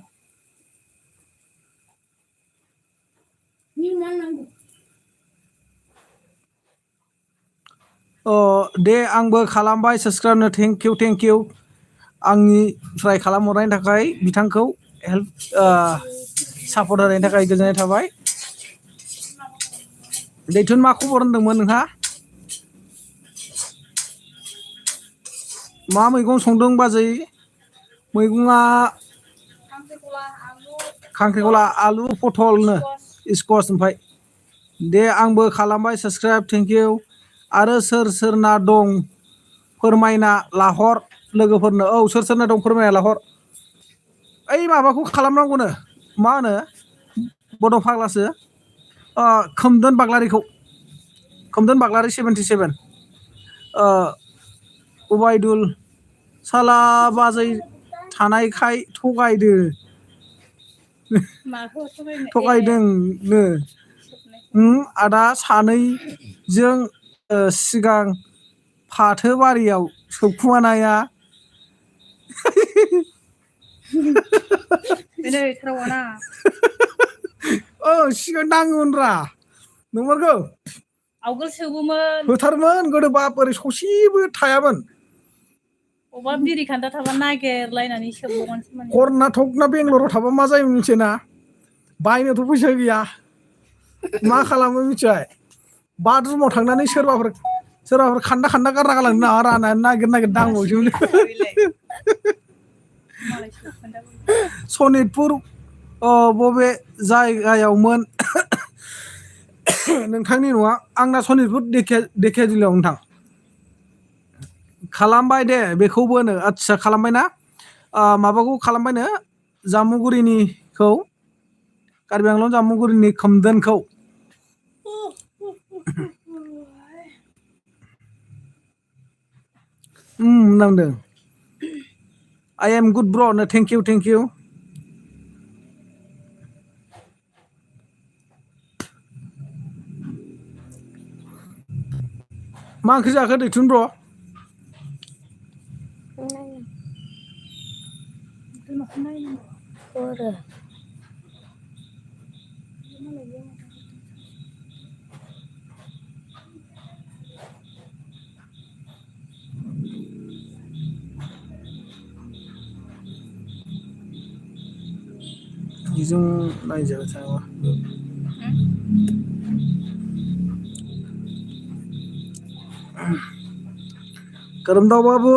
You man. दे आंबो खालामबाय साबसक्राइबनो थेंक इउ आंनिफ्राय खालामहरनायनि थाखाय बिथांखौ हेल्प सापर्ट होनायनि थाखाय गोजोननाय थाबाय दैथुन मा खबर होनदोंमोन नोंहा मा मैगं संदों बाजै मैगङा खांख्रिखला आलु पटलनो स्कस ओमफ्राय दे आंबो खालामबाय साबसक्राइब थेंक इउ आरो सोरना दं फोरमायना लाहर लोगोफोरनो सोरना दं फोरमायना लाहर ओइ माबाखौ खालामनांगौनो मा होनो बड' फाग्लासो खोमदोन बाग्लारि 77 उबाइदुल साला बाजै थानायखाय थगायदोंनो आदा सानैजों सिगां फाथो बारियाव सोबखुमानाया सिगां नाङोमोनब्रा नंमारगौ आवगोल सोबोमोन होथारमोन गोदो बापरे ससेबो थायामोन अबा बिरि खान्दा थाबा नागिरलायनानै सोबबावगोनसो माने कर्नाटक ना बेंगलराव थाबा मा जायोमोन मिथियोना बायनोथ' फैसा गैया मा खालामो मिथिबाय बाथरुमाव थांनानै सोरबाफोर खान्दा गारना गालांनो नाङा राननानै नागिर दांबावसोमोन सनितपुर बबे जायगायावमोन नोंथांनि न'आ आंना सनितपुर धेकियाजुलियाव नोंथां खालामबाय दे बेखौबोनो आदसा खालामबायना माबाखौ खालामबायनो जामुगुरिनिखौ कार्बि आंलं जामुगुरिनि खोमदोनखौ नांदों I am good bro no thank you मा ओंख्रि जाखो दैथुन ब्र बेजों नायजाबाय थानांगौ खोरोमदाव बाबु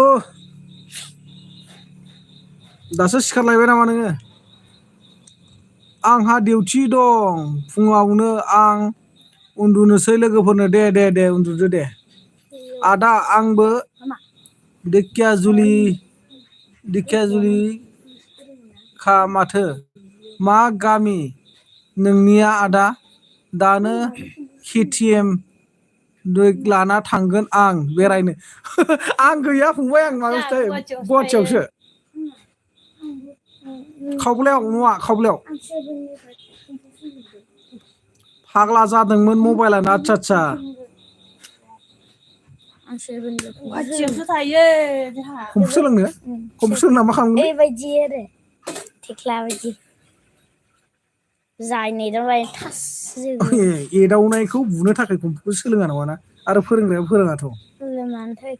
दासो सिखारलायबाय नामा नोङो आंहा डिउटि दं फुङावनो आं उन्दुनोसै लोगोफोरनो दे दे दे उन्दुदो दे आदा आंबो दिखियाजुलि खा माथो मा गामि नोंनिया आदा दानो KTM लाना थांगोन आं बेरायनो आं गैया फंबाय आं माबायावसो थायो गुवाहाटियावसो खावब्लायाव न'आ खावब्लायाव फाग्ला जादोंमोन मबाइलानो आदसा गुवाहाटियावसो थायो जोंहा कम्पिउटार सोलोंनो कम्पिउटार सोलोंना मा खालामगोन बेबायदि आरो थेख्ला बायदि जायनि दालाय थास एदावनायखौ बुनो थाखाय कम्पिउटार सोलोङा नङाना आरो फोरोंग्राया फोरोङाथ' मानो थाखाय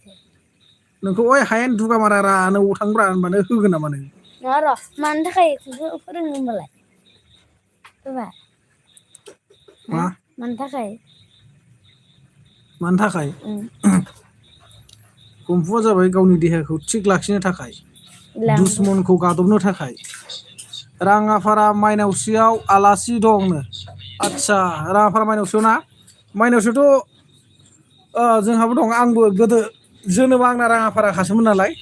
नोंखौ ओइ हायेन दुगामारा न'आव थांब्रा होनबानो होगोन नामा नों नङा र' मानो थाखाय फोरोङो होनबालाय होबा मानो थाखाय कम्फुआ जाबाय गावनि देहाखौ थिग लाखिनो थाखाय दुश्मनखौ गादबनो थाखाय राङाफारा माइनावस्रियाव आलासि दंनो आदसा राङाफारा माइनावस्रियाव ना माइनावस्रियावथ' जोंहाबो दं आंबो गोदो जोनोम आंना राङाफाराखासोमोन नालाय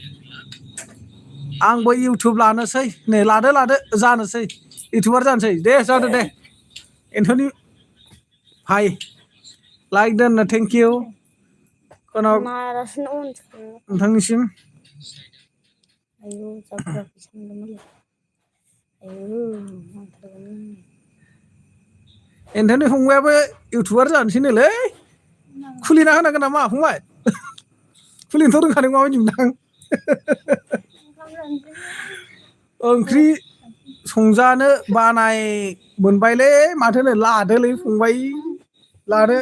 आंबो इउटुब लानोसै नै लादो जानोसै इउटुबार जानोसै दे जादो दे एन्थ'नि भाइ लाइक दोननो थेंक इउ नोंथांनिसिम एन्थ'नि फंबायाबो इउटुबार जानोसैनोलै खुलिना होनांगोन नामा फंबाय खुलिनोथ' रोंखादों माबायदि मोनदां ओंख्रि संजानो बानाय मोनबायलै माथोनो लादोलै फंबाय लादो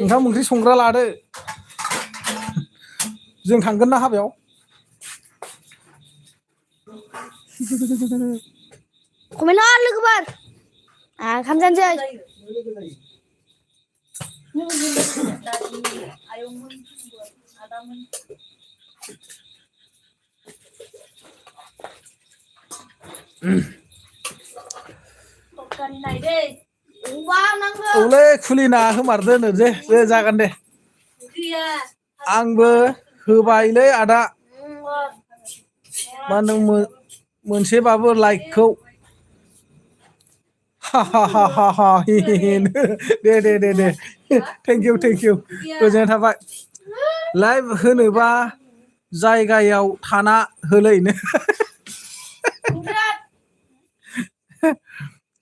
ओंखाम ओंख्रि संग्रा लादो जों थांगोन ना हाबायाव कमेन्ट हर लोगोफोर ओंखाम जानोसै औलै खुलिना होमारदो दे जागोन दे आंबो होबायलै आदा मा होनदों मोनसेबाबो लाइकखौ दे थेंक इउ गोजोननाय थाबाय लाइभ होनोबा जायगायाव थाना होलैनो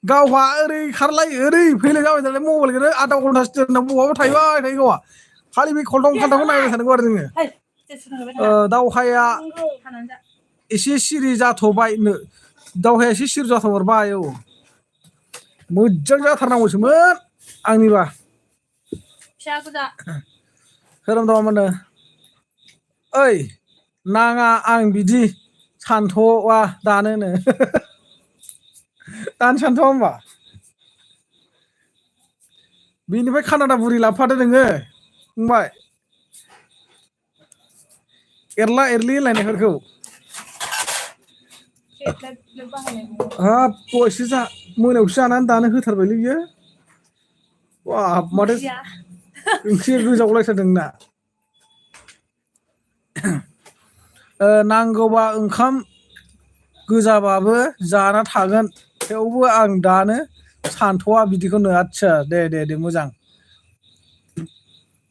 गावहा ओरै खारलाय ओरै फैलाय जाबाय नालाय मबाइलखौनो आधा घन्टासो दोनना बहाबा थायो गावहा खालि बे खलथं खालथांखौ नायबाय थानांगौ आरो जोङो दावहाया एसे सिरि जाथ'बायनो दावहाया एसे सिरि जाथ'हरबाय मोजां जाथारनांगौसोमोन आंनिबा खोरोमदावा मोनो ओइ नाङा आं बिदि सानथ'वा दानोनो दानो सानथ'वा होमबा बेनिफ्राय कानाडा बुरि लाबोफादो नोङो फंबाय एरला एरलि होनलायनायफोरखौ हाब दहायसो मोनायावसो जानानै दानो होथारबायलै बियो बाब माथो ओंख्रिया गोजावलायथारदों ना नांगौबा ओंखाम गोजाबाबो जाना थागोन थेवबो आं दानो सानथ'वा बिदिखौनो आदसा दे मोजां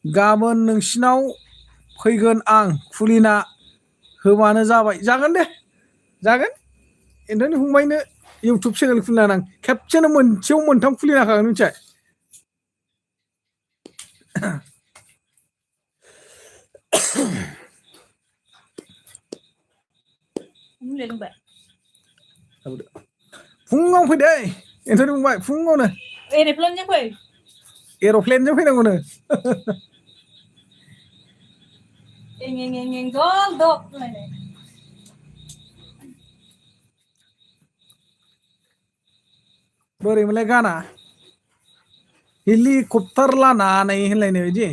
गाबोन नोंसिनाव फैगोन आं खुलिना होबानो जाबाय जागोन दे जागोन एन्थ'नि फंबायनो इउटुब चेनेल खुलिना आं खेबसेनो मोनसेयाव मोनथाम खुलिना होखागोन मिथिबाय फुङाव फै दे एन्थ'नि फंबाय फुङावनो एर'प्लेनजों फैनांगौनो बोरैमोनलाय गाना हेलिकप्टार लानानै होनलायनाय बायदि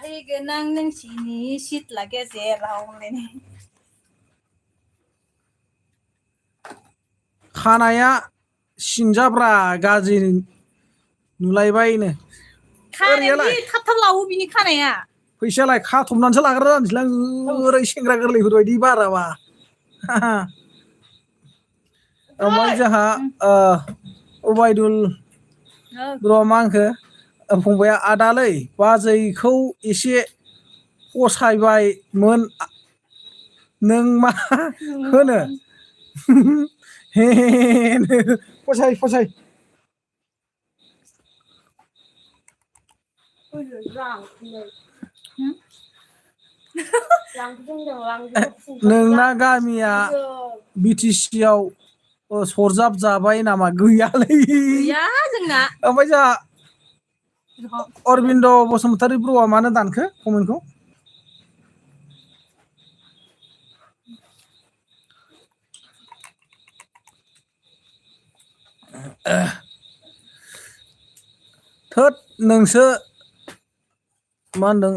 दारि गोनां नोंसिनि सिथ्ला गेजेराव होनलायनाय खानाया सिनजाब्रा गाज्रि नुलायबायनो खानाया ओरैयालाय जि थाब लावो बिनि खानाया फैसायालाय खाथबनानैसो लाग्रा जानोसैलां ओरै सेंग्रा गोरलैफोरबायदि बाराबा ओमफ्राय जोंहा उबायदुल र' मा होनखो फंबाया आदालै बाजैखौ एसे फसायबायमोन नों मा होनो हे फसाय नोंना गामिया BTC आव सरजाब जाबाय नामा गैयालै गैया जोंना ओमफ्राय जोंहा अरबिन्द बसुमतारी ब्र'आ मानो दानखो कमेन्टखौ थोद नोंसो मा होनदों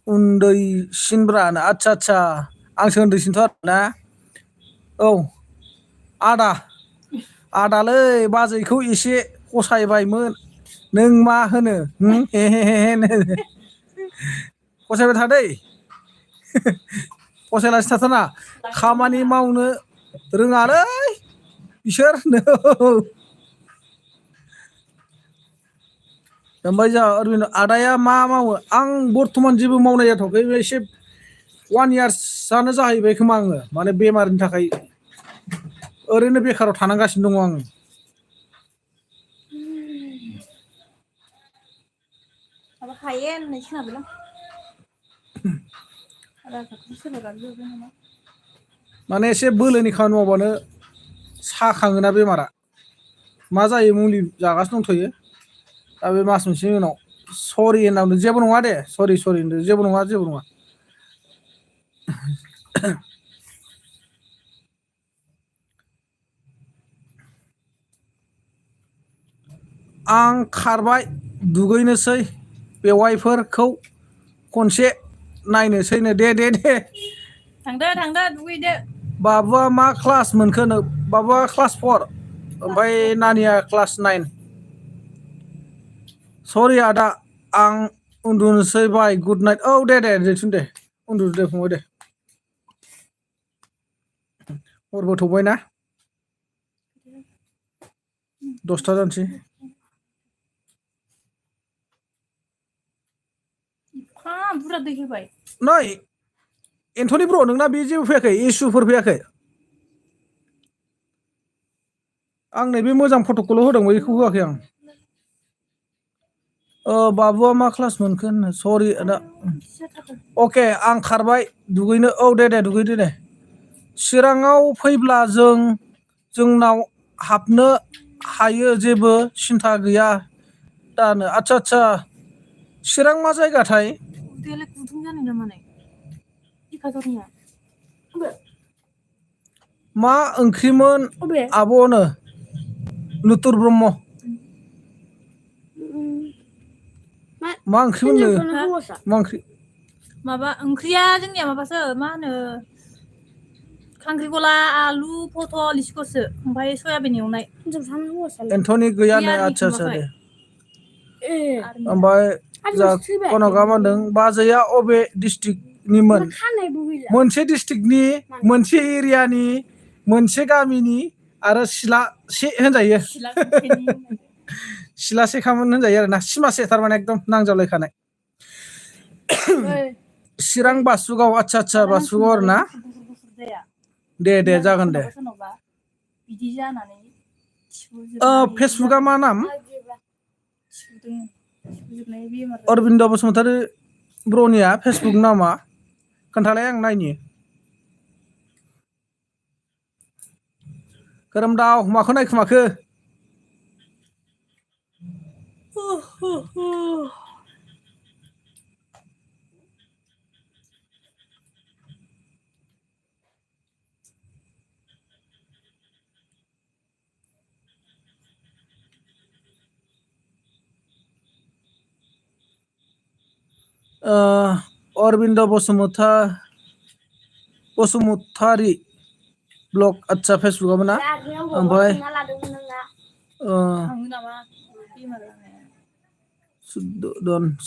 उन्दैसिनब्रानो आदसा आंसो उन्दैसिनथ' आरोना औ आदालै बाजैखौ एसे फसायबायमोन नों मा होनो हे फसायबाय थादै फसायलासे थाथारना खामानि मावनो रोङालै बिसोर ओमफ्राय जोंहा ओरैनो आदाया मा मावो आं बर्थमान जेबो मावनाय जाथ'वाखै एसे 1 इयार्सआनो जाहैबाय खोमा आङो माने बेमारनि थाखाय ओरैनो बेखाराव थानांगासिनो दङ आङो माबा हायेन होननाय खोनादोंलां राजाखौसो सोरबा गाग्लोबबाय नामा माने एसे बोलोनि खामानि मावबानो साखाङोना बेमारा मा जायो मुलि जागासिनो दंथ'यो दा बे मास मोनसेनि उनाव सरि होनना बुंदों जेबो नङा दे सरि होनदों जेबो नङा आं खारबाय दुगैनोसै बेवाइफोरखौ खनसे नायनोसैनो दे थांदो दुगैदो बाबुआ मा क्लास मोनखोनो बाबुआ क्लास 4 ओमफ्राय नानिया क्लास 9 सरि आदा आं उन्दुनोसै बाय गुड नाइट औ दे जैथुन दे उन्दुदो दे फंबाय दे हरबो थौबायना 10ता जानोसै बुरजा दै होबाय नै एन्थ'नि ब्र' नोंना बे जेबो फैयाखै इसुफोर फैयाखै आं नैबे मोजां फटकखौल' होदों बेखौ होआखै आं बाबुआ मा क्लास मोनखो होननो सरि आदा अके आं खारबाय दुगैनो औ दे दुगैदो दे चिराङाव फैब्ला जोंनाव हाबनो हायो जेबो सिन्था गैया दानो आदसा चिरां मा जायगाथाय उदैयालाय गुदुं जानाय ना मानाय बिखाजरनिया मा ओंख्रिमोन आब'नो लुथुर ब्रह्म मा ओंख्रिमोननो मा ओंख्रि माबा ओंख्रिया जोंनिया माबासो मा होनो खांख्रिखला आलु पटल इसिखौसो ओमफ्राय सयाबिन एवनाय एन्थ'नि गैयानो आदसा दे ओमफ्राय जा कनकआ मा होनदों बाजैया अबे डिस्ट्रिक्टनिमोन मोनसे डिस्ट्रिक्टनि मोनसे एरियानि मोनसे गामिनि आरो सिलासे होनजायो सिलासेखामोन होनजायो आरोना सिमासे थारमाने एकदम नांजाबलायखानाय चिरां बासुगाव आदसा बासुगाव आरो ना दे जागोन दे बिदि जानानै फेसबुकआ मा नाम बेमार अरबिन्द बसुमतारी ब्र'निया फेसबुक नामा खोन्थालाय आं नायनि खोरोमदाव माखौ नायखोमाखो अरबिन्द बसुमतारी ब्लग आदसा फेसबुकआवबो ना ओमफ्राय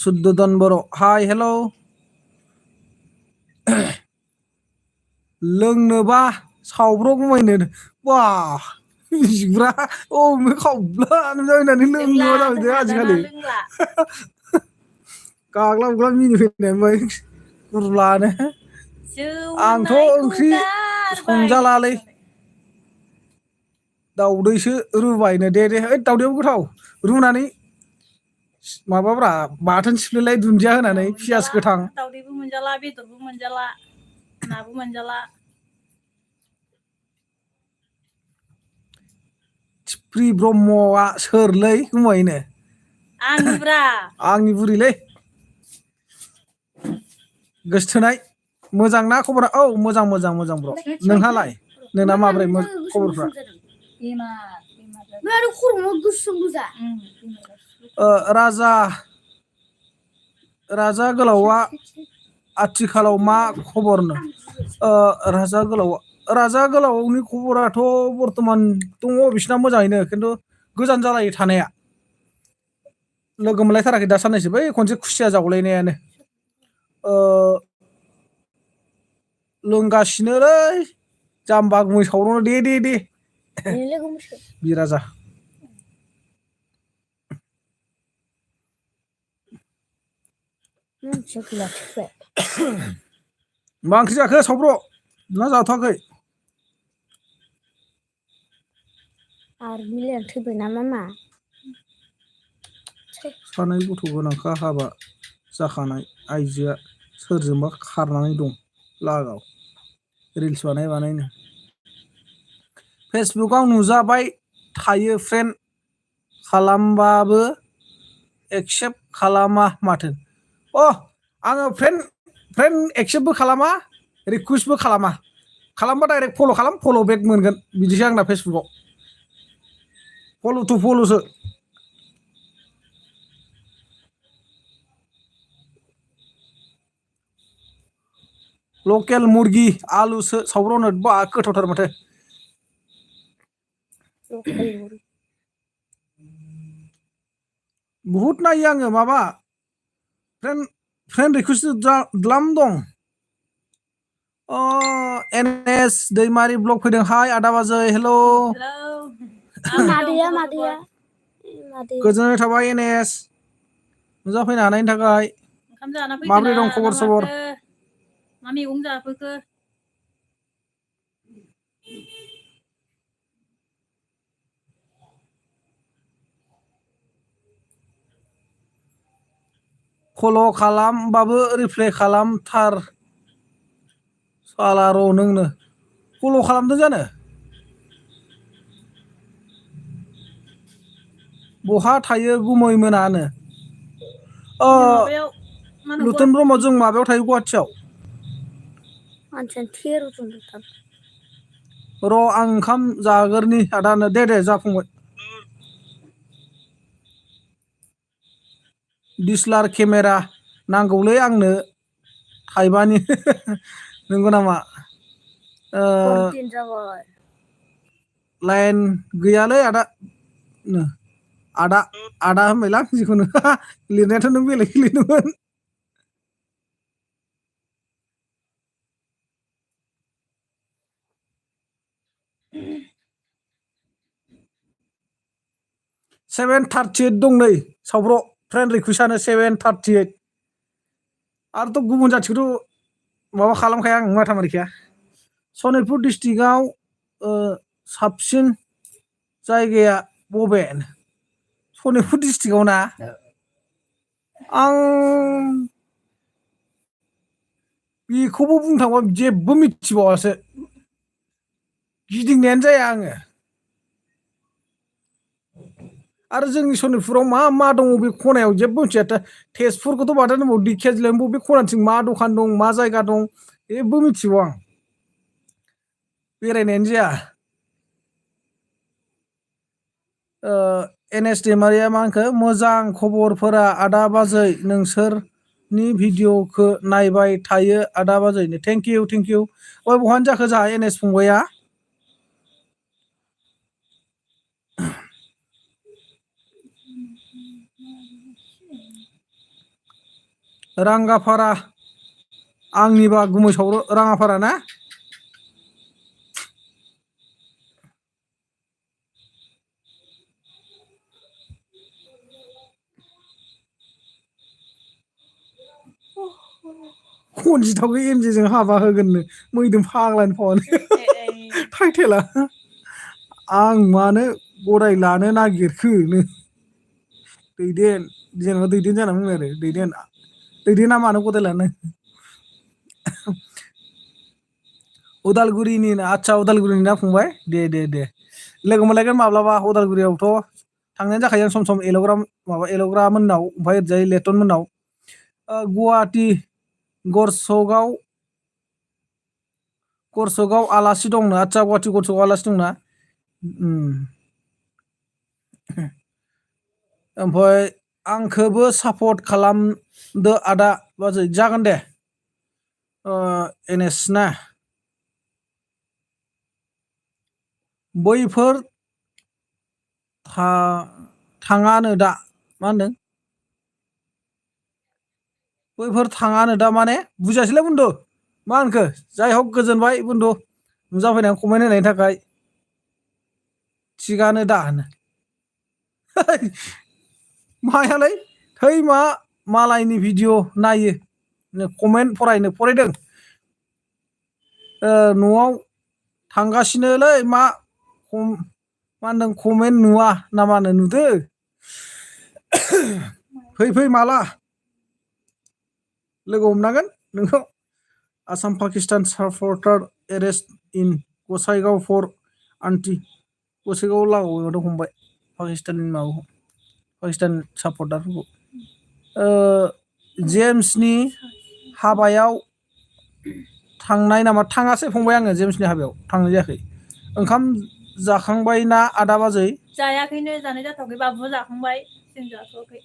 सुद्धदन बर' हाय हेल' लोंनोबा सावब्र' गुमायनो बा बिग्रा खावब्लानो जानानै लोंनोबा जाबाय आजिखालि गाग्ला गुग्ला मिनिफैनाय ओमफ्राय गुरलानो आंथ' ओंख्रि संजालालै दाउदैसो रुबायनो दे ओइ दाउदैयाबो गोथाव रुनानै माबाब्रा बाथोन सिफ्लेलाय दुन्दिया होनानै पियास गोथां दाउदैबो मोनजाला बेदरबो मोनजाला नाबो मोनजाला थिफ्रि ब्रह्मआ सोरलै गुमायनो आंनि बुरिलै गोसोथोनाय मोजां ना खबरा औ मोजां ब्र' नोंहालाय नोंना माब्रै खबरफ्रा राजा गोलावआ आथिखालाव मा खबरनो राजा गोलावनि खबराथ' बर्थमान दङ बिसिना मोजाङैनो खिन्थु गोजान जालायो थानाया लोगो मोनलायथाराखै दा साननैसो बै खनसे खुसिया जावलायनायानो लोंगासिनोलै जाम्बा गुमै सावरावनो दे बिराजा मा ओंख्रि जाखो सावब्र' ना जाथ'वाखै थैबाय नामा सानै गथ' गोनांखा हाबा जाखानाय आइजोआ सोरजोंबा खारनानै दं लागाव रिल्स बानायनो फेसबुकाव नुजाबाय थायो फ्रेन्ड खालामबाबो एक्सेप्ट खालामा माथो आङो फ्रेन्ड एक्सेप्टबो खालामा रिकुवेस्टबो खालामबा डाइरेक्ट फल' बेक मोनगोन बिदिसो आंना फेसबुकाव फल' टु फल'सो लकेल मुरगि आलुसो सावब्र'नो बा गोथावथार माथो बुहुद नायो आङो माबा फ्रेन्ड रिकुवेस्ट द्लाम दं एनएस दैमारि ब्लग फैदों हाय आदा बाजै हेल' गोजोननाय थाबाय एनएस नुजाफैनो हानायनि थाखाय माबोरै दं खबर सबर मा मैगं जाफैखो फल' खालामबाबो रिप्लाइ खालामथार साला र' नोंनो फल' खालामदों जानो बहा थायो गुमै मोनानो लुथोन ब्रह्म जों माबायाव थायो गुवाहाटियाव र' आं ओंखाम जागोरनि आदानो दे जाफुंबाय डिएसएलआर केमेरा नांगौलै आंनो थाइबानि नंगौ नामा लाइन गैयालै आदा होनबायलां जिखुनु लिरनायाथ' नों बेलेग लिरदोंमोन सेभेन 38 दं नै सावब्र' फ्रेन्ड रिकुवेस्टआनो 7:38 आरोथ' गुबुन जाथिखौथ' माबा खालामखाया आं माथामारिखाया सनितपुर डिस्ट्रिक्टआव साबसिन जायगाया बबे सनितपुर डिस्ट्रिक्टआव ना आं बेखौबो बुंनो थांबा जेबो मिथिबावासो गिदिंनायानो जाया आङो आरो जोंनि सनितपुराव मा दङ बे खनायाव जेबो मिथिया तेजपुरखौथ' बादा दोनबाव दिखियाजुलियाव बबे खनाथिं मा दखान दं मा जायगा दं जेबो मिथिबावा आं बेरायनायानो जाया एनएस दैमारिया मा होनखो मोजां खबरफोरा आदा बाजै नोंसोर नि भिडिअखौ नायबाय थायो आदा बाजैनो थेंक इउ ओइ बहानो जाखो जोंहा एनएस फंबाया रांगाफारा आंनिबा गुमैसावरो राङाफारा ना खनजिथावखौ एमजेजों हाबा होगोननो मैदोम फाग्लानि फन टाइटेला आं मानो गराय लानो नागिरखोनो दैदेन जेनेबा दैदेन जाना बुङो आरो दैदेना मानो गदाय लानो उदालगुरिनि आदसा उदालगुरिनि ना फंबाय दे लोगो मोनलायगोन माब्लाबा उदालगुरियावथ' थांनाय जाखायो सम सम एलग्रा मोननाव ओमफ्राय ओरैजाय लेटन मोननाव गुवाहाटि गरसकआव आलासि दंनो आदसा गुवाहाटि गरसकआव आलासि दंना ओमफ्राय आंखौबो सापर्ट खालामदो आदा बाजै जागोन दे एनएस ना बैफोर थाङानो दा मा होनदों बैफोर थाङानो दा माने बुजियासैलै बुन्दु मा होनखो जाय हक गोजोनबाय बुन्दु नुजाफैनानै कमेन्ट होनायनि थाखाय थिगानो दा मायालै थै मालायनि भिडिअ नायो कमेन्ट फरायदों न'आव थांगासिनोलै मा होनदों कमेन्ट नुवा ना मानो नुदो फै माला लोगो हमनांगोन नोंखौ आसाम पाकिस्तान सापर्टार एरेस्ट इन गसाइगाव फर आन्टि गसाइगाव लागाव हमबाय पाकिस्ताननि माबाखौ पाकिस्तान सापर्टारफोरखौ जेम्सनि हाबायाव थांनाय नामा थाङासै फंबाय आङो जेम्सनि हाबायाव थांनाय जायाखै ओंखाम जाखांबाय ना आदा बाजै जायाखैनो जानाय जाथ'वाखै बाबुआ जाखांबाय जों जाथ'वाखै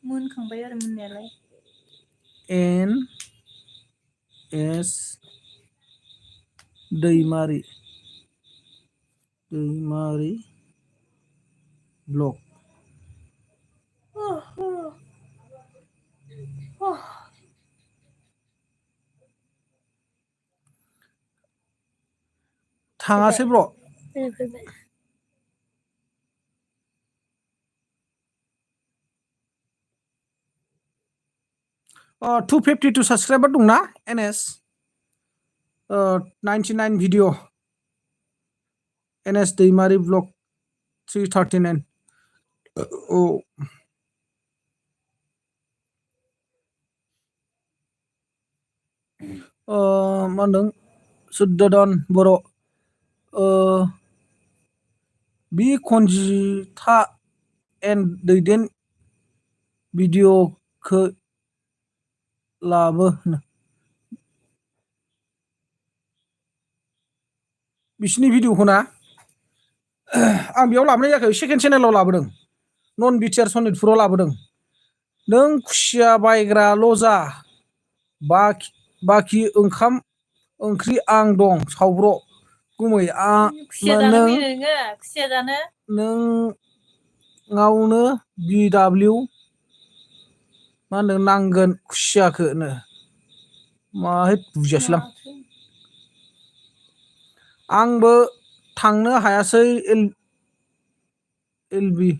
मोनखांबाय आरो मोननायालाय एन एस दैमारि ब्लग थाङासै ब्र' फैबाय 252 साबसक्राइबार दंना एनएस 99 भिडिअ एनएस दैमारि ब्लग 339 औ मा होनदों सुद्धधन बर' बि खनजिथा एन दैदेन भिडिअखौ लाबो बिसिनि भिडिअखौ ना आं बेयाव लाबोनाय जायाखै सेकेन्ड चेनेलाव लाबोदों नन बिटिआर सनितपुराव लाबोदों नों खुसिया बायग्राल' जा बाखि ओंखाम ओंख्रि आं दं सावब्र' गुमै खुसिया जानो फैयो नोङो खुसिया जानो नोंनावनो BW मा होनदों नांगोन खुसियाखौनो माहाय बुजियासैलां आंबो थांनो हायासै एलबि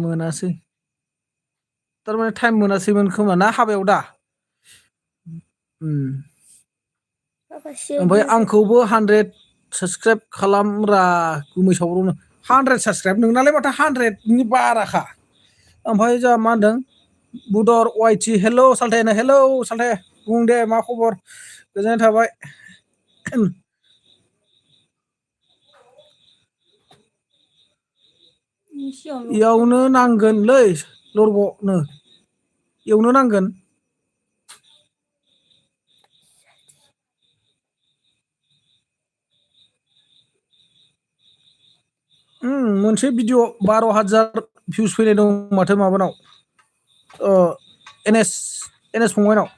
मोनासै थारमाने टाइम मोनासैमोन खोमा ना हाबायाव दा ओमफ्राय आंखौबो 100 साबसक्राइब खालामरा गुमै सावरनो 100 साबसक्राइब नोंनालाय माथो 100नि बाराखा ओमफ्राय जोंहा मा होनदों बुदर वाइटि हेलौ सालथाय हेलौ सालथाय बुं दे मा खबर गोजोननाय थाबाय इयावनो नांगोनलै लरग'नो एवनो नांगोन मोनसे भिडिअ 12,000 भिउस फैनाय दं माथो माबानाव एनएस फंबायनाव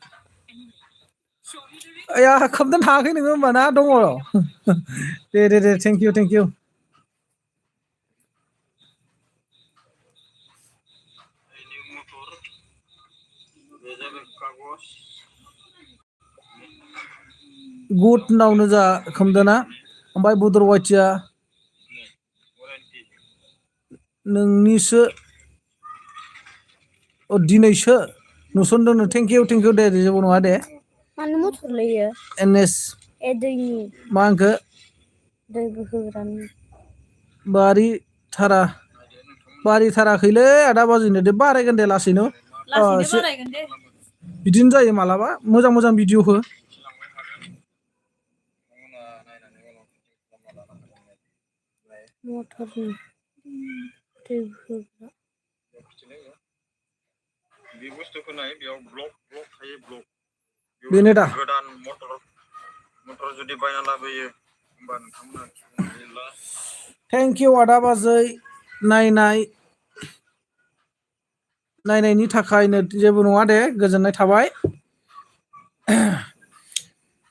आया खोमदोन थाङाखै नोङो होमबा ना दङ दे थेंक इउ गुड नावनो जा खोमदोना ओमफ्राय बुदर वाइटिया नोंनिसो दिनैसो नुसनदोंनो थेंक इउ दे जेबो नङा दे मानो मटर लैयो एनएस ए दैनि मा होनखो दै बोहोग्रानि बारिथाराखैलै आदा बाजैनो दे बारायगोन दे लासैनो बारायगोन दे बिदिनो जायो मालाबा मोजां भिडिअ हो मटरनि दै बोहोग्रा बे बुस्थुखौ नाय बेयाव ब्लक थायो ब्लक बेनो दा गोदान मटर जुदि बायना लाबोयो होमबा नोंथांमोना थेंक इउ आदा बाजै नायनायनि थाखायनो जेबो नङा दे गोजोननाय थाबाय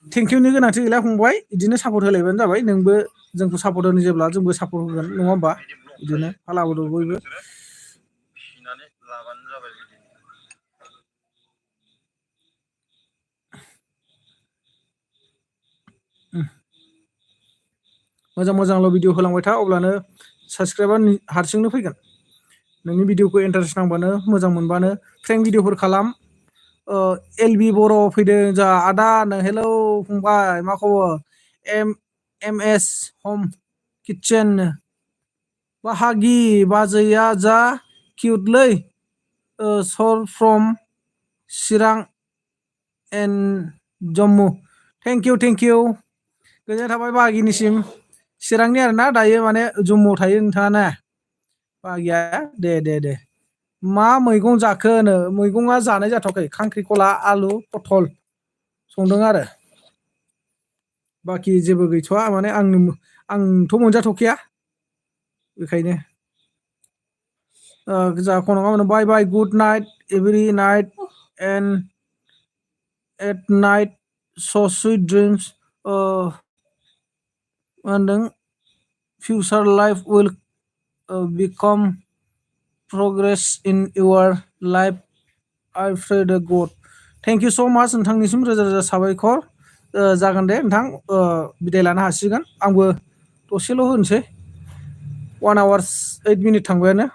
थेंक इउनि गोनांथि गैला फंबाय बिदिनो सापर्ट होलायबानो जाबाय नोंबो जोंखौ सापर्ट होनो जेब्ला जोंबो सापर्ट होगोन नङा होमबा बिदिनो फाला बदल बयबो फिनानै लाबानो जाबाय बिदिनो मोजांल' भिडिअ होलांबाय था अब्लानो साबसक्राइबार हारसिंनो फैगोन नोंनि भिडिअखौ इन्टारेस्ट नांबानो मोजां मोनबानो फ्रेंक भिडिअफोर खालाम एलबि बर' फैदों जा आदा हेलौ फंबाय मा खबर एमएस हम किटचेन बाहागि बाजैया जा किउटलै sir from Chirang and Jammu thank you गोजोननाय थाबाय बाहागिनिसिम चिरांनि आरोना दायो माने जम्मुआव थायो नोंथाङा ना बाहागिया दे मा मैगं जाखो होनो मैगङा जानाय जाथ'वाखै खांख्रिखला आलु पथल संदों आरो बाखि जेबो गैथ'वा माने आंथ' मोनजाथ'खाया बेखायनो जा खन'ङा bye good night every night and at night so sweet dreams मा होनदों future life will become progress in your life I pray the God thank you so much नोंथांनिसिम रोजा साबायखर जागोन दे नोंथां बिदाय लानो हासिगोन आंबो दसेल' होनोसै 1 hour 8 minutes थांबायानो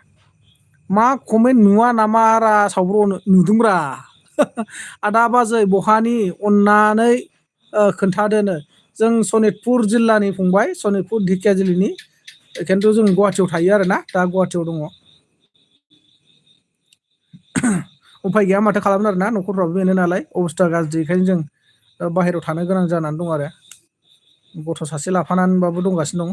मा कमेन्ट नुवा नामा रा सावब्र' नुदोंब्रा आदा बाजै बहानि अननानै खोन्थादोनो जों सनितपुर जिल्लानि फंबाय सनितपुर ढेकियाजुलिनि खिन्थु जों गुवाहाटियाव थायो आरोना दा गुवाहाटियाव दङ उफाय गैया माथो खालामनो आरोना न'खरफ्राबो बेनो नालाय अबस्था गाज्रि बेखायनो जों बाहेरायाव थानो गोनां जानानै दं आरो गथ' सासे लाफानानैबाबो दंगासिनो दं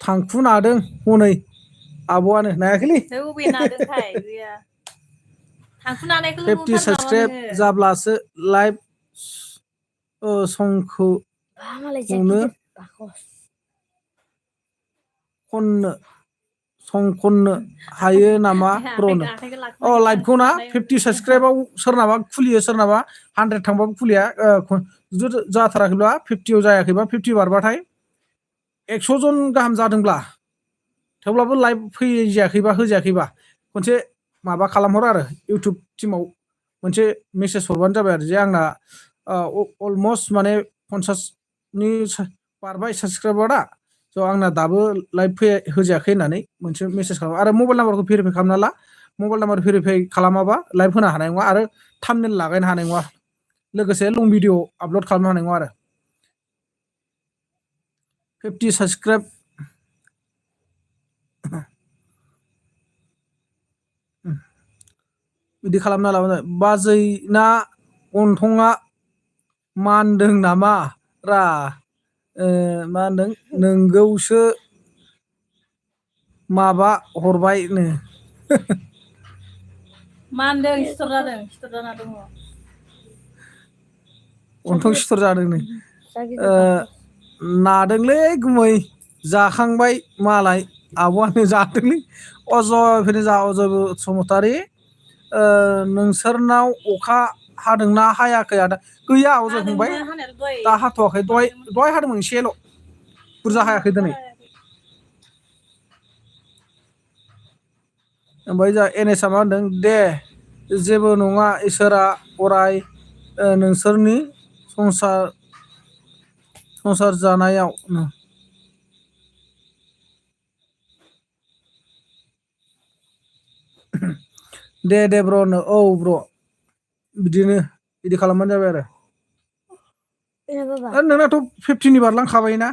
थांखु नादों हनै आब'आनो नायाखैलै बबे नादोंथाय गैया थांखु नानायखौल' 50 नुथारो नामा साबसक्राइब नोङो जाब्लासो लाइभ संखौ मालाय जा गिदिर बाखस खननो हायो नामा ब्र'नो आखाइखौ लाखिना लाइभखौ ना 50 साबसक्राइबाव सोरनाबा खुलियो सोरनाबा 100 थांबाबो खुलिया जुदि जाथाराखैब्ला 50 जायाखैबा 50 बारबाथाय 100 जन गाहाम जादोंब्ला थेवब्लाबो लाइभ फैजायाखैबा होजायाखैबा खनसे माबा खालामहर आरो इउटुब टिमाव मोनसे मेसेज हरबानो जाबाय आरो जे आंना अलमस्ट माने 50नि बारबाय साबसक्राइबारा स' आंना दाबो लाइभ होजायाखै होननानै मोनसे मेसेज खालामो आरो मबाइल नाम्बारखौ भेरिफाइ खालामना ला मबाइल नाम्बार भेरिफाइ खालामाबा लाइभ होनो हानाय नङा आरो थाम्बनेल लागायनो हानाय नङा लोगोसे लं भिडिअ आपल'ड खालामनो हानाय नङा आरो 50 साबसक्राइब बिदि खालामना लाबानो बाजैना गन्थङा मानदों नामा रा मा होनदों नोंगौसो माबा हरबायनो मानदों सिथर जाना दङ गन्थं सिथर जादों नै Sakit ओ apa? नादोंलै गुमै जाखांबाय मालाय आब'आनो जादोंलै अजयफोरनो जा अजय बसुमतारी नोंसोरनाव अखा हादोंना हायाखै आदा गैया अजय फंबाय हादोंमोन हानायालाय दहाय दा हाथ'वाखै दहाय हादोंमोन एसेल' बुरजा हायाखै दिनै ओमफ्राय जा एनएसआ मा होनदों दे जेबो नङा इसोरा अराय नोंसोरनि संसार जानायाव दे ब्र औ ब्र बिदिनो बिदि खालामबानो जाबाय आरो Ini apa? नोंनाथ' 50नि बारलांखाबाय ना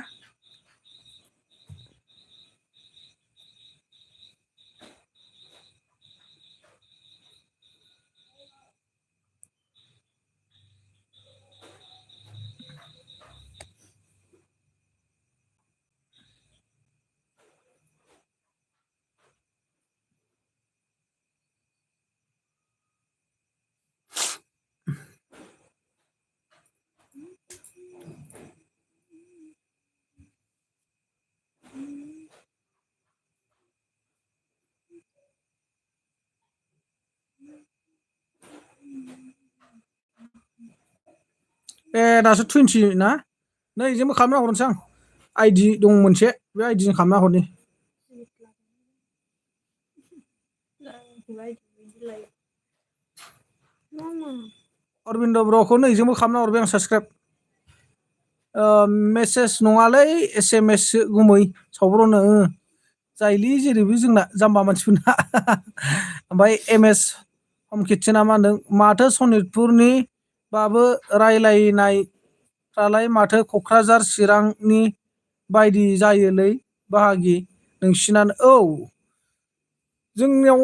ए दासो 20 ना नै जोंबो खालामना हरनोसै आं आइडि दं मोनसे बे आइडिजों खालामना हरनि Mama. अरबिन्द ब्रखौ नैजोंबो खालामना हरबाय आं साबसक्राइब मेसेज नङालै SMS गुमै सावब्रनो जायोलै जेरैबो जोंना जाम्बा मानसिफोरना ओमफ्राय MS हम किटचेना मा होनदों माथो सनितपुरनि बाबो रायलायनायफ्रालाय माथो क'क्राझार चिरांनि बायदि जायोलै बाहागि नोंसिनानो औ जोंनियाव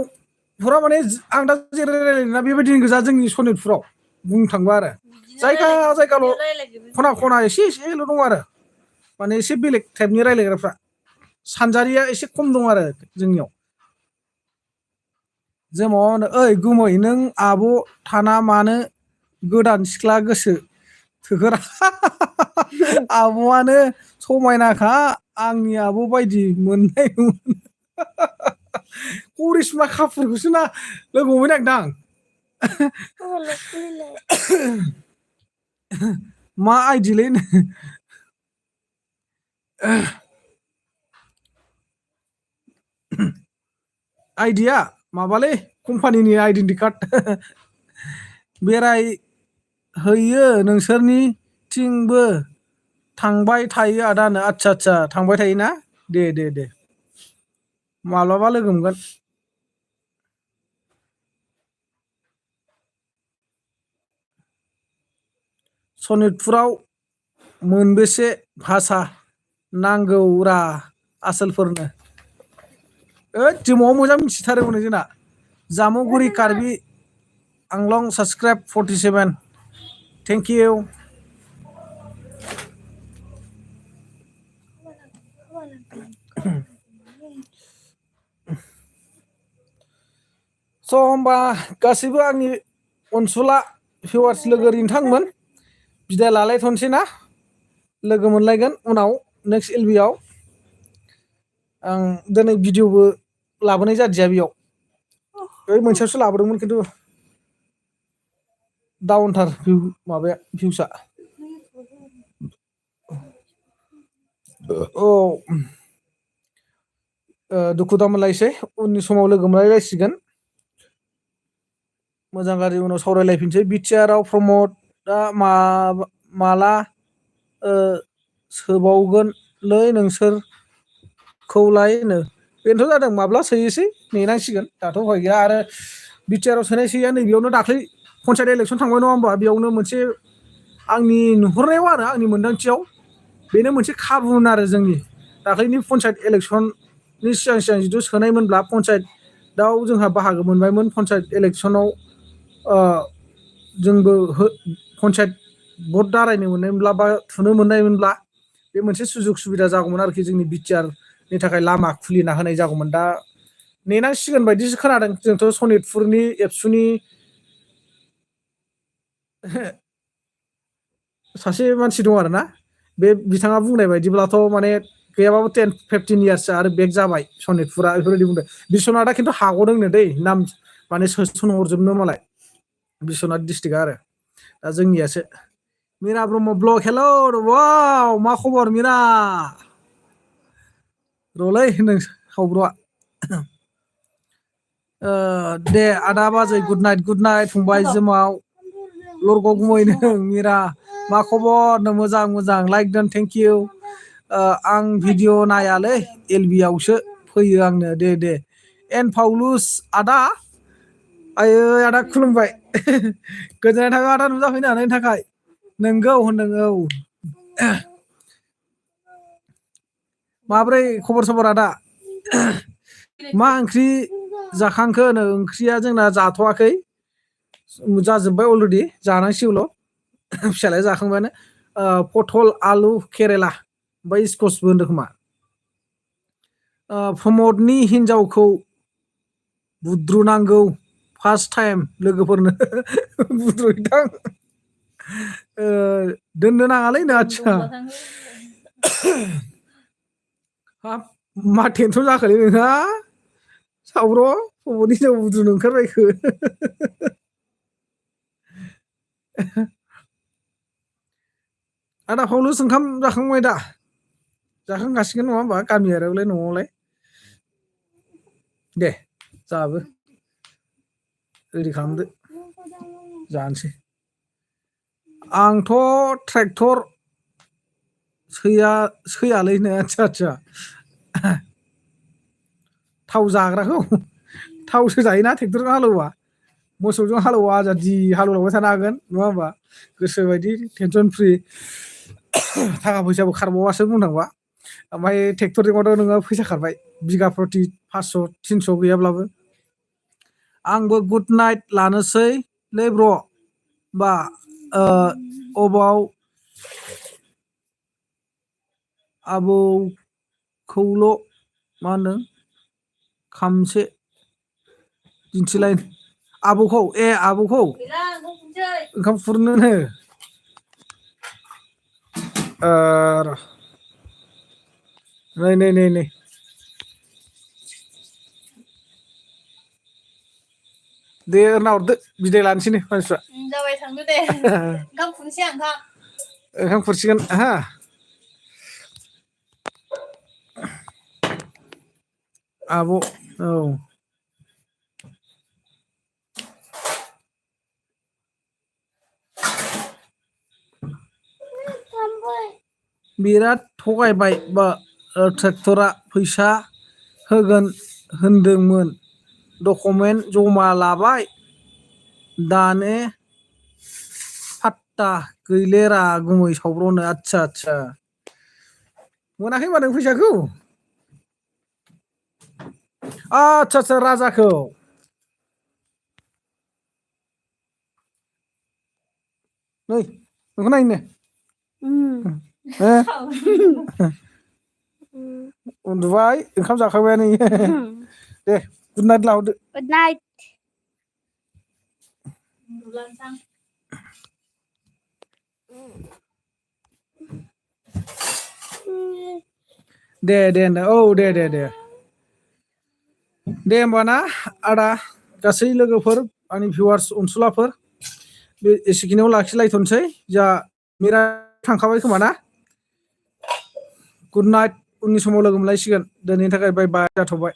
फुरा माने आं दा जेरै रायलायदोंना बेबायदिनो गोजा जोंनि सनितपुराव बुंनो थांबा आरो जायगाल' खना खना एसेल' दं आरो माने एसे बेलेग टाइपनि रायलायग्राफ्रा सानजारिया एसे खम दं आरो जोंनियाव जों माबा होनो ओइ गुमै नों आब' थाना मानो गोदान सिख्ला गोसो थोगोरा आब'आनो समायनाखा आंनि आब' बायदि मोननाय करिश्मा कापुरखौसो ना लोगो हमनो नागिरदां Oh, lele. मा आइदिलै आइडिया माबालै कम्पानिनि आइडेन्टि कार्ड बेरायहैयो नोंसोरनिथिंबो थांबाय थायो आदानो आदसा थांबाय थायोना दे माब्लाबा लोगो मोनगोन सनितपुराव मोनबेसे भाषा नांगौरा आसोलफोरनो जोमाव मोजां मिथिथारोमोन जोंना Jamuguri Karbi Anglong subscribe 47 thank you स' होमबा गासैबो आंनि अनसुला भिवार्स लोगो रिंथांमोन बिदाय लालायथ'नोसै ना लोगो मोनलायगोन उनाव नेक्स्ट एलबिआव आं दिनै भिडिअबो लाबोनाय जादिया बेयाव बै मोनसेयावसो लाबोदोंमोन खिन्थु डाउनथार माबाया भिउसआ औ दुखु दामोनलायसै उननि समाव लोगो मोनलायलायसिगोन मोजां गाज्रि उनाव सावरायलायफिनसै बिटिआरआव प्रमदआ माला सोबावगोनलै नोंसोरखौलाय बेनोथ' जादों माब्ला सोयोसै नेनांसिगोन दाथ' उफाय गैया आरो बिटिआरआव सोनायसैया नैबेयावनो दाख्लै पन्सायत इलेक्सन थांबाय नङा होमबा बेयावनो मोनसे आंनि नुहुरनायाव आरो आंनि मोन्दांथियाव बेनो मोनसे खाबुमोन आरो जोंनि दाख्लैनि पन्सायत इलेक्सननि सिगां जिथु सोनायमोनब्ला पन्सायतआव जोंहा बाहागो मोनबायमोन पन्सायत इलेक्सनाव जोंबो पन्सायत भट दारायनो मोननायमोनब्ला बा थुनो मोननायमोनब्ला बे मोनसे सुजुग सुबिदा जागौमोन आरोखि जोंनि बिटिआरनि थाखाय लामा खुलिना होनाय जागौमोन दा नेनांसिगोन बायदिसो खोनादों जोंथ' सनितपुरनि एबसुनि सासे मानसि दं आरो ना बे बिथाङा बुंनाय बायदिब्लाथ' माने गैयाबाबो 10-15 इयार्ससो आरो बेक जाबाय सनितपुरा बेफोरबायदि बुंदों बिश्वनाथआ खिन्थु हाग'दोंनो दै नाम माने सोसनहरजोबनो मालाय बिश्वनाथ डिस्ट्रिक्टआ आरो दा जोंनियासो मिरा ब्रह्म ब्लग हेल' वाव मा खबर मिरा र'लै नों सावब्र'आ दे आदा बाजै गुड नाइट फंबाय जोमाव लरग' गुमैनो मिरा मा खबर नो मोजां लाइक दोन थेंक इउ आं भिडिअ नायालै एलबि आवसो फैयो आंनो दे एन पाउलुस आदा आयै आदा खुलुमबाय गोजोननाय थाबाय आदा नुजाफैनो हानायनि थाखाय नोंगौ होनदों औ माब्रै खबर सबर आदा मा ओंख्रि जाखांखो नो ओंख्रिया जोंना जाथ'वाखै जाजोब्बाय अलरेडि जानांसिगौल' फिसालाया जाखांबायानो पथल आलु केरेला ओमफ्राय स्कसबो होनदों खोमा प्रमदनि हिनजावखौ बुद्रुनांगौ फार्स्ट टाइम लोगोफोरनो बुद्रुहैदां दोननो नाङालै नो आदसा हाब मा टेनसन जाखोलै नोंहा सावब्र' प्रमदनि हिनजाव बुद्रुनो ओंखारबायखो आदा पाउलुस ओंखाम जाखांबाय दा जाखांगासिगोन नङा होमबा गामियारियावलाय न'आवलाय दे जाबो रेडि खालामदो जानोसै आंथ' ट्रेक्टर सैयालैनो आदसा थाव जाग्राखौ थावसो जायोना ट्रेक्टरजों हालेवबा मोसौजों हालेवबा आजादि हालेवलांबाय थानो हागोन नङा होमबा गोसोबायदि टेनसन फ्रि थाखा फैसाबो खारबावासो बुंनो थांबा ओमफ्राय ट्रेक्टरजोंबाथ' नोङो फैसा खारबाय बिगा प्रति 500-300 गैयाब्लाबो आंबो गुड नाइट लानोसै लै ब्र' बा अबाव आबौखौल' मा होनदों खामसे दिन्थिलाय आबौखौ ओंखाम खुरनोनो नै दे ओरना हरदो बिदाय लानोसै नै मानसिफ्रा जाबाय थांदो दे ओंखाम खुरनोसै आं ओंखाम खुरसिगोन हा आब' औ बिराद थगायबाय बा ट्रेक्टरा फैसा होगोन होनदोंमोन डकुमेन्ट जमा लाबाय दाने फात्ता गैलेरा गुमै सावब्र'नो आदसा मोनाखै होनबा नों फैसाखौ आदसा राजाखौ नै नोंखौ नायनो उन्दुबाय ओंखाम जाखांबायानो दे गुड नाइट लाहरदो गुड नाइट दे औ दे होमबा ना आदा गासै लोगोफोर आंनि भिउवार्स अनसुलाफोर बे एसेखिनियाव लाखिलायथ'नोसै जा मिरा थांखाबाय खोमा ना गुड नाइट उननि समाव लोगो मोनलायसिगोन दिनैनि थाखाय बाय बाय जाथ'बाय